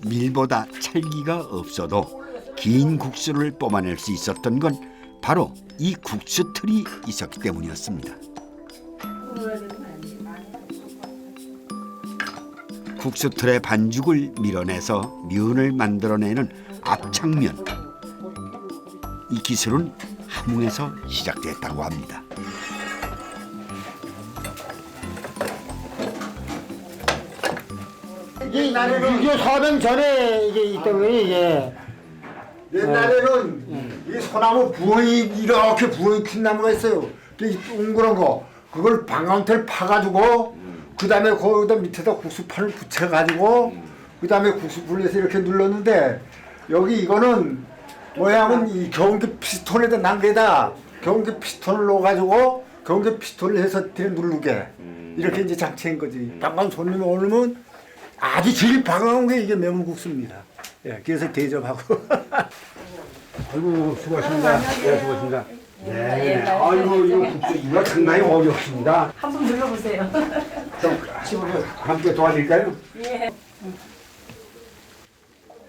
밀보다 찰기가 없어도 긴 국수를 뽑아낼 수 있었던 건 바로 이 국수틀이 있었기 때문이었습니다. 국수틀의 반죽을 밀어내서 면을 만들어내는 압착면. 이 기술은 함흥에서 시작됐다고 합니다. 이게 6.4년 전에 이게 있다고요, 이게. 옛날에는 이 소나무 부엉이, 이렇게 부엉이 큰 나무가 있어요. 둥그런 거. 그걸 방광테를 파가지고, 그 다음에 거기다 밑에다 국수판을 붙여가지고, 그 다음에 국수불을 해서 이렇게 눌렀는데, 여기 이거는 모양은 이 경운기 피스톤에다 난게다 경운기 피스톤을 넣어가지고, 경운기 피스톤을 해서 누르게. 이렇게 이제 장치한 거지. 방광 손님이 오면 아주 제일 반가운 게 이게 메밀국수입니다. 예, 그래서 대접하고. 아이고 수고하십니다. 네, 수고하십니다. 네, 아이고 이거 국수 이거 상당히 어렵습니다. 한번 눌러보세요. 좀 함께 도와드릴까요? 예.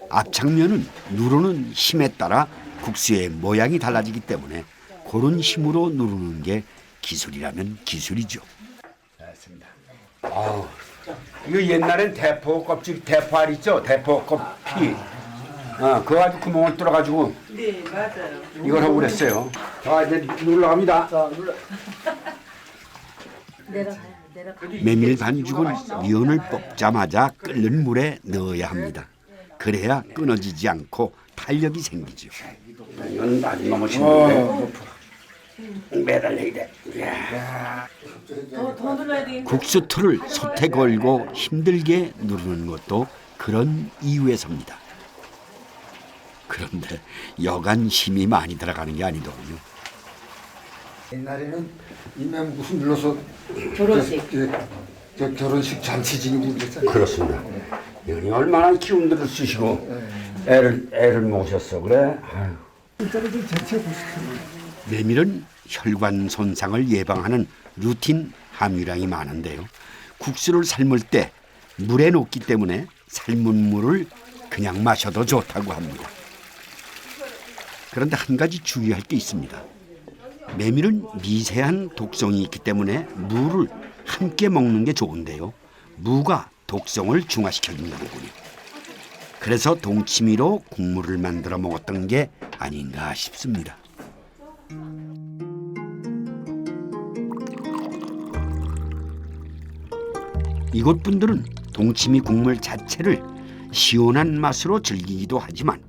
압착면은 누르는 힘에 따라 국수의 모양이 달라지기 때문에 그런 힘으로 누르는 게 기술이라면 기술이죠. 됐습니다. 아우. 이거 옛날엔 대포 껍질, 대포알 있죠? 대포 껍피. 그거 가지고 구멍을 뚫어가지고 네, 맞아요. 이걸 하고 그랬어요. 자, 이제 눌러갑니다. 메밀 반죽은 면을 뽑자마자 끓는 물에 넣어야 합니다. 그래야 끊어지지 않고 탄력이 생기죠. 이건 아주 너무 힘든데. 매달려야 돼. 더 눌러야 돼. 국수틀을 솥에 걸고 힘들게 누르는 것도 그런 이유에서입니다. 그런데 여간 힘이 많이 들어가는 게 아니더군요. 옛날에는 이면 무슨 눌러서 결혼식. 저 결혼식 잔치 지내고 그랬잖아요. 그렇습니다. 이분이 얼마나 기운들을 쓰시고 애를 모셨어 그래. 일단은 좀 제치해보고 싶어요. 메밀은 혈관 손상을 예방하는 루틴 함유량이 많은데요. 국수를 삶을 때 물에 녹기 때문에 삶은 물을 그냥 마셔도 좋다고 합니다. 그런데 한 가지 주의할 게 있습니다. 메밀은 미세한 독성이 있기 때문에 무를 함께 먹는 게 좋은데요. 무가 독성을 중화시켜준다는군요. 그래서 동치미로 국물을 만들어 먹었던 게 아닌가 싶습니다. 이곳 분들은 동치미 국물 자체를 시원한 맛으로 즐기기도 하지만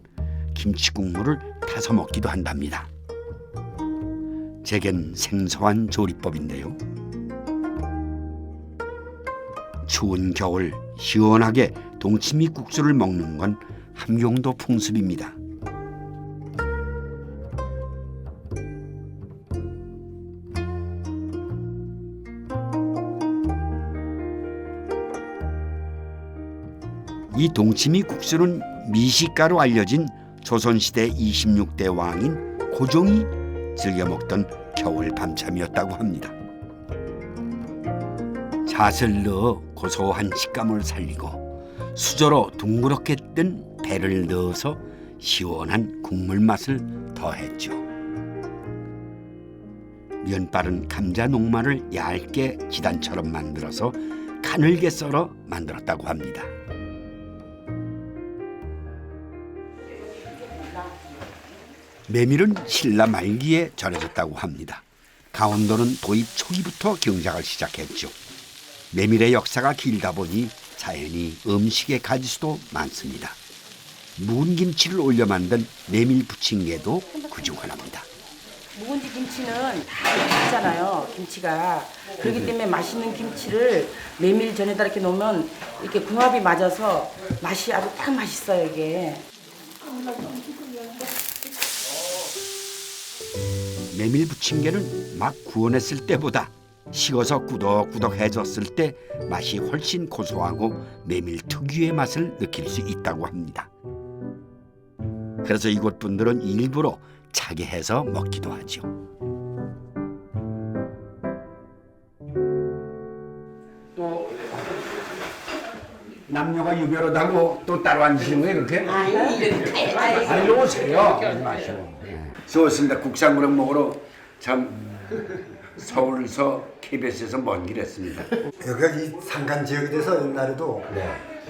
김치 국물을 타서 먹기도 한답니다. 제겐 생소한 조리법인데요. 추운 겨울 시원하게 동치미 국수를 먹는 건 함경도 풍습입니다. 이 동치미 국수는 미식가로 알려진 조선시대 26대 왕인 고종이 즐겨 먹던 겨울 밤참이었다고 합니다. 잣을 넣어 고소한 식감을 살리고 수저로 둥그렇게 뜬 배를 넣어서 시원한 국물 맛을 더했죠. 면발은 감자 녹말을 얇게 지단처럼 만들어서 가늘게 썰어 만들었다고 합니다. 메밀은 신라 말기에 전해졌다고 합니다. 강원도는 도입 초기부터 경작을 시작했죠. 메밀의 역사가 길다 보니 자연히 음식의 가지수도 많습니다. 묵은 김치를 올려 만든 메밀 부침개도 그중 하나입니다. 묵은지 김치는 다 있잖아요. 김치가 그렇기 때문에 맛있는 김치를 메밀 전에다 이렇게 놓으면 이렇게 궁합이 맞아서 맛이 아주 딱 맛있어요 이게. 메밀 부침개는 막 구워냈을 때보다 식어서 꾸덕꾸덕해졌을 때 맛이 훨씬 고소하고 메밀 특유의 맛을 느낄 수 있다고 합니다. 그래서 이곳 분들은 일부러 차게 해서 먹기도 하죠. 또 남녀가 유별하다고 또 따로 앉으시는 거예요, 그렇게? 아니, 오세요. 하지 마시고. 좋습니다. 국산구랑 먹으러 참 서울서 KBS에서 먼 길 했습니다. 여기가 이 산간 지역이 돼서 옛날에도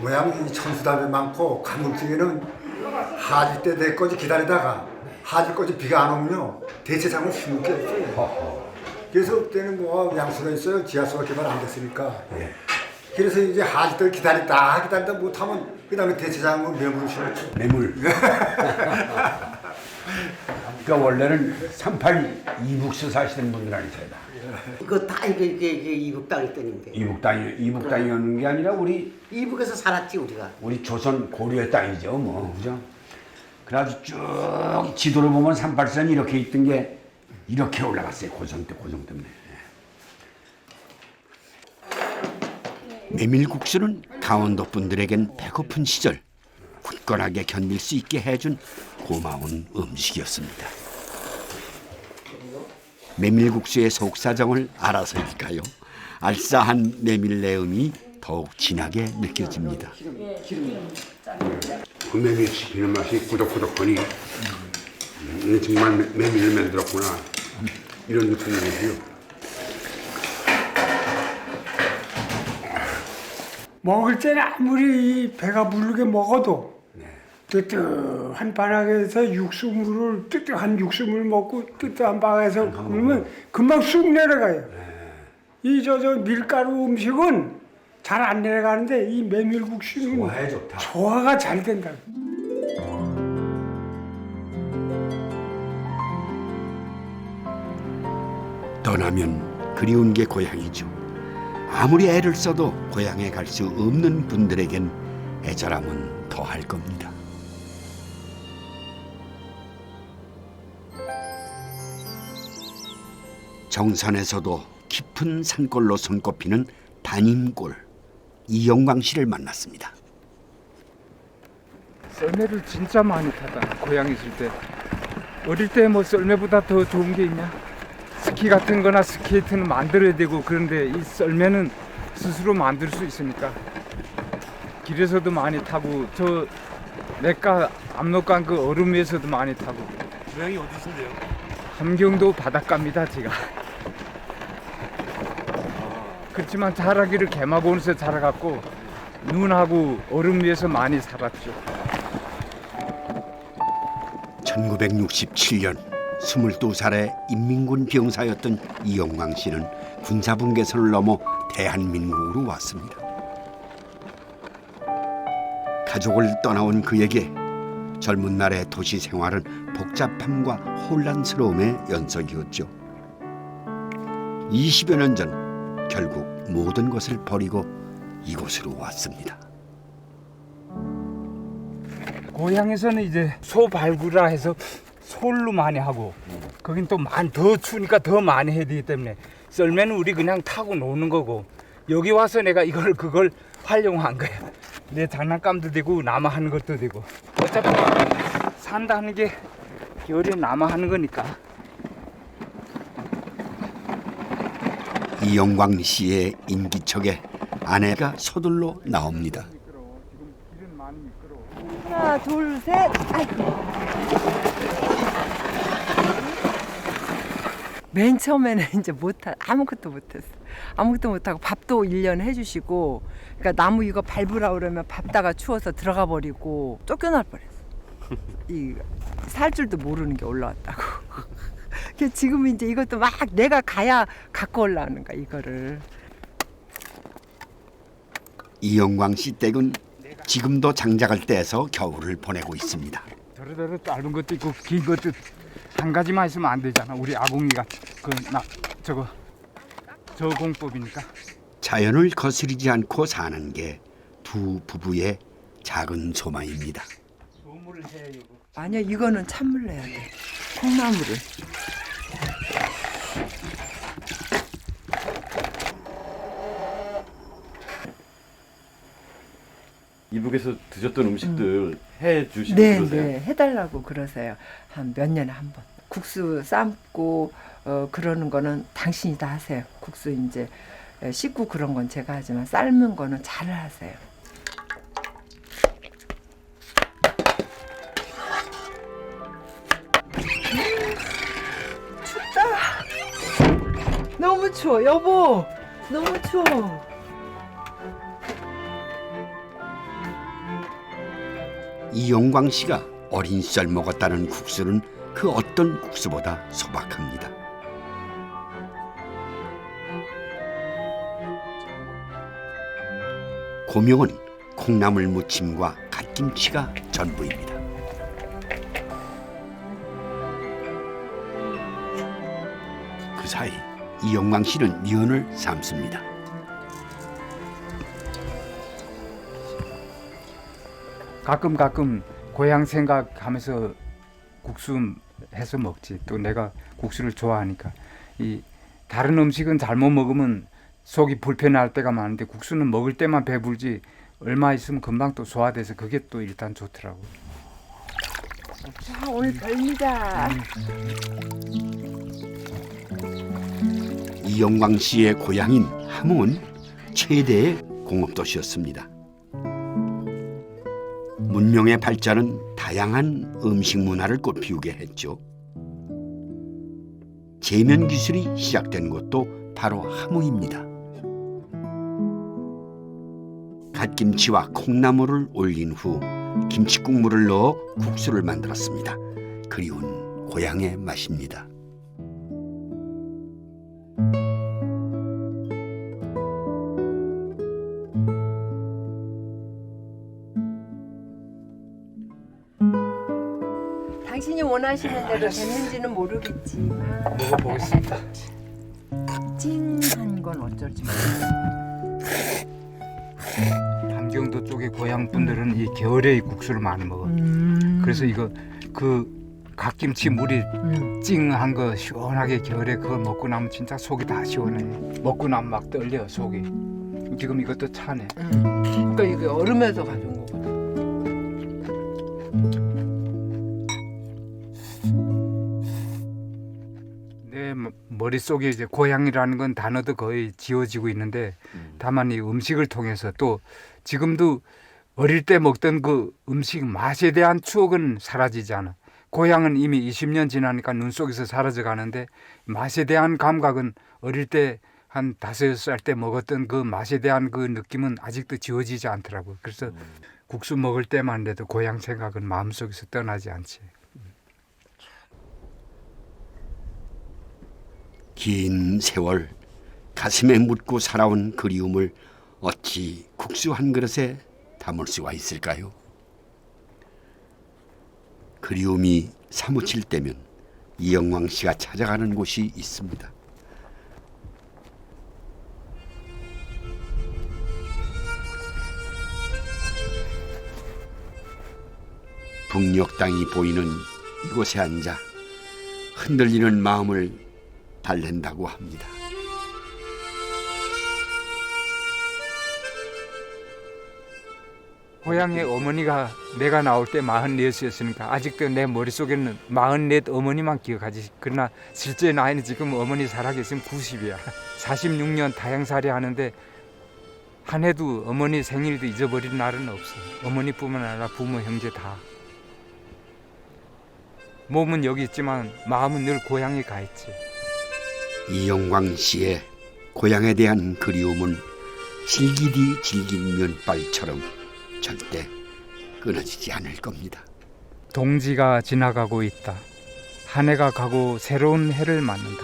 왜냐면 이 천수답이 많고 가물치기는 하질 때 내까지 기다리다가 하질까지 비가 안 오면요 대체장을 심을 게 없어요. 그래서 그때는 뭐 양수가 있어요. 지하수가 개발 안 됐으니까. 그래서 이제 하질 때 기다리다 못하면 그 다음에 대체장은 매물을 심었죠. 매물. 그러니까 원래는 38 이북서 사시는 분들 아니세요? 이거 다 이게 이북 땅이 땅인데. 이북 땅이었는 게 아니라 우리 이북에서 살았지 우리가. 우리 조선 고려의 땅이죠, 뭐 그죠? 그래가지고 쭉 지도를 보면 38선이 이렇게 있던 게 이렇게 올라갔어요. 고성 때문에. 메밀국수는 강원도 분들에겐 배고픈 시절 굳건하게 견딜 수 있게 해준 고마운 음식이었습니다. 메밀국수의 속사정을 알아서일까요? 알싸한 메밀 내음이 더욱 진하게 느껴집니다. 그 메밀 씹히는 맛이 꾸덕꾸덕하니 정말 메밀을 만들었구나 이런 느낌이고요. 먹을 때는 아무리 배가 부르게 먹어도 뜨뜻한 바닥에서 육수물을 뜨뜻한 육수물 먹고 뜨뜻한 바닥에서 그러면 금방 쑥 내려가요. 이 저 밀가루 음식은 잘 안 내려가는데 이 메밀국수는 소화에 좋다. 소화가 잘 된다. 떠나면 그리운 게 고향이죠. 아무리 애를 써도 고향에 갈 수 없는 분들에겐 애절함은 더할 겁니다. 정선에서도 깊은 산골로 손꼽히는 단임골 이영광 씨를 만났습니다. 썰매를 진짜 많이 타다 고향에 있을 때. 어릴 때 뭐 썰매보다 더 좋은 게 있냐? 스키 같은 거나 스케이트는 만들어야 되고 그런데 이 썰매는 스스로 만들 수 있으니까 길에서도 많이 타고 저 냇가 압록강 그 얼음 위에서도 많이 타고. 고향이 어디신데요? 함경도 바닷가입니다 제가. 그렇지만 자라기를 개마고원에서 자라갖고 눈하고 얼음 위에서 많이 살았죠. 1967년 22살의 인민군 병사였던 이영광 씨는 군사분 계선을 넘어 대한민국으로 왔습니다. 가족을 떠나온 그에게 젊은 날의 도시 생활은 복잡함과 혼란스러움의 연속이었죠. 20여 년 전 결국 모든 것을 버리고 이곳으로 왔습니다. 고향에서는 이제 소 발굴이라 해서 솔로 많이 하고 거긴 또 더 추우니까 더 많이 해야 되기 때문에 썰매는 우리 그냥 타고 노는 거고 여기 와서 내가 그걸 활용한 거야. 내 장난감도 되고 남아 하는 것도 되고 어차피 산다는 게 겨울에 남아 하는 거니까. 이영광 씨의 인기척에 아내가 서둘러 나옵니다. 하나, 둘, 셋. 아이고. 맨 처음에는 이제 아무것도 못했어. 아무것도 못하고 밥도 1년 해주시고, 그러니까 나무 이거 밟으라 그러면 밟다가 추워서 들어가 버리고 쫓겨날 뻔했어. 이 살 줄도 모르는 게 올라왔다고. 지금 이제 이것도 막 내가 가야 갖고 올라오는 거야 이거를. 이영광 씨 댁은 지금도 장작을 떼서 겨울을 보내고 있습니다. 저러저러 짧은 것도 있고 긴 것도 한 가지만 있으면 안 되잖아. 우리 아궁이가 저 공법이니까. 자연을 거스르지 않고 사는 게 두 부부의 작은 소망입니다. 아니야, 이거는 찬물 내야 돼. 콩나물을. 이북에서 드셨던 음식들 해 주시고 그러세요? 네, 해달라고 그러세요. 한 몇 년에 한 번. 국수 삶고 그러는 거는 당신이 다 하세요. 국수 이제 씻고 그런 건 제가 하지만 삶은 거는 잘 하세요. 춥다. 너무 추워, 여보. 너무 추워. 이영광 씨가 어린 시절 먹었다는 국수는 그 어떤 국수보다 소박합니다. 고명은 콩나물 무침과 갓김치가 전부입니다. 그 사이 이영광 씨는 면을 삶습니다. 가끔 고향 생각하면서 국수 해서 먹지. 또 내가 국수를 좋아하니까. 이 다른 음식은 잘못 먹으면 속이 불편할 때가 많은데 국수는 먹을 때만 배불지 얼마 있으면 금방 또 소화돼서 그게 또 일단 좋더라고. 자, 오늘 별미다. 이영광 씨의 고향인 함흥은 최대의 공업도시였습니다. 문명의 발전은 다양한 음식 문화를 꽃피우게 했죠. 제면 기술이 시작된 곳도 바로 함흥입니다. 갓김치와 콩나물을 올린 후 김치국물을 넣어 국수를 만들었습니다. 그리운 고향의 맛입니다. 당신이 원하시는 대로 됐는지는 모르겠지만 먹어보겠습니다. 찡한 건 어쩔지 모르겠어요. 함경도 쪽의 고향 분들은 이 겨울에 이 국수를 많이 먹어. 그래서 이거 그 갓김치 물이 찡한 거 시원하게 겨울에 그걸 먹고 나면 진짜 속이 다 시원해. 먹고 나면 막 떨려 속이. 지금 이것도 차네. 그러니까 이게 얼음에서 가져온 거거든. 내 머릿속에 이제 고향이라는 건 단어도 거의 지워지고 있는데 다만 이 음식을 통해서 또 지금도 어릴 때 먹던 그 음식 맛에 대한 추억은 사라지지 않아. 고향은 이미 20년 지나니까 눈 속에서 사라져 가는데 맛에 대한 감각은 어릴 때 한 5-6살 때 먹었던 그 맛에 대한 그 느낌은 아직도 지워지지 않더라고요. 그래서 국수 먹을 때만 해도 고향 생각은 마음속에서 떠나지 않지. 긴 세월 가슴에 묻고 살아온 그리움을 어찌 국수 한 그릇에 담을 수가 있을까요? 그리움이 사무칠 때면 이영광 씨가 찾아가는 곳이 있습니다. 북녘 땅이 보이는 이곳에 앉아 흔들리는 마음을 달랜다고 합니다. 고향의 어머니가 내가 나올 때 44이었으니까 아직도 내 머릿속에는 44 어머니만 기억하지. 그러나 실제 나이는 지금 어머니 살아계시면 90이야. 46년 다양살이 하는데 한 해도 어머니 생일도 잊어버린 날은 없어. 어머니뿐만 아니라 부모, 형제 다. 몸은 여기 있지만 마음은 늘 고향에 가 있지. 이영광 씨의 고향에 대한 그리움은 질기디 질긴 면발처럼 절대 끊어지지 않을 겁니다. 동지가 지나가고 있다. 한 해가 가고 새로운 해를 맞는다.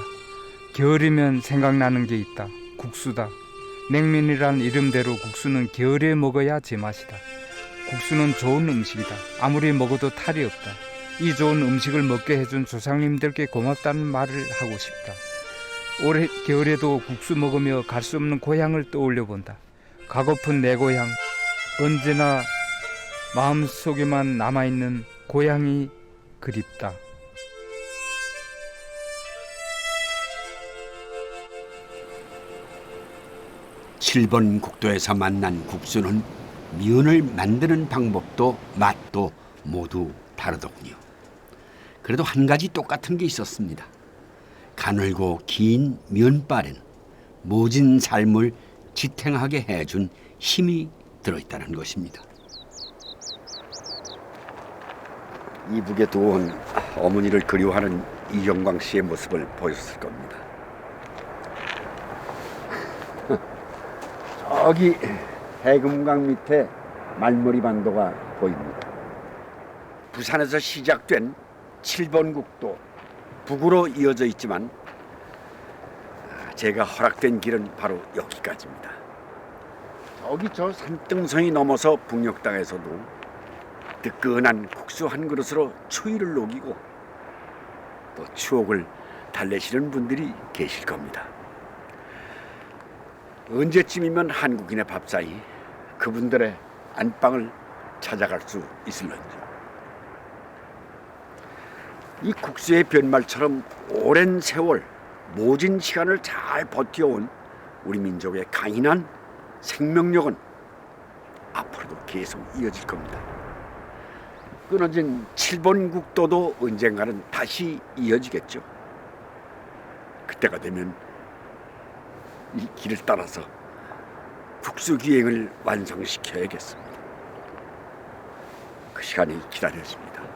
겨울이면 생각나는 게 있다. 국수다. 냉면이란 이름대로 국수는 겨울에 먹어야 제맛이다. 국수는 좋은 음식이다. 아무리 먹어도 탈이 없다. 이 좋은 음식을 먹게 해준 조상님들께 고맙다는 말을 하고 싶다. 올해 겨울에도 국수 먹으며 갈 수 없는 고향을 떠올려 본다. 가고픈 내 고향, 언제나 마음속에만 남아있는 고향이 그립다. 칠번 국도에서 만난 국수는 면을 만드는 방법도 맛도 모두 다르더군요. 그래도 한 가지 똑같은 게 있었습니다. 가늘고 긴 면발엔 모진 삶을 지탱하게 해준 힘이 들어있다는 것입니다. 이북에 두어온 어머니를 그리워하는 이영광 씨의 모습을 보였을 겁니다. 저기 해금강 밑에 말머리 반도가 보입니다. 부산에서 시작된 7번 국도 북으로 이어져 있지만 제가 허락된 길은 바로 여기까지입니다. 저기 저 산등성이 넘어서 북녘 땅에서도 뜨끈한 국수 한 그릇으로 추위를 녹이고 또 추억을 달래시는 분들이 계실 겁니다. 언제쯤이면 한국인의 밥상이 그분들의 안방을 찾아갈 수 있을런지. 이 국수의 변말처럼 오랜 세월 모진 시간을 잘 버텨온 우리 민족의 강인한 생명력은 앞으로도 계속 이어질 겁니다. 끊어진 7번 국도도 언젠가는 다시 이어지겠죠. 그때가 되면 이 길을 따라서 국수 기행을 완성시켜야겠습니다. 그 시간이 기다려집니다.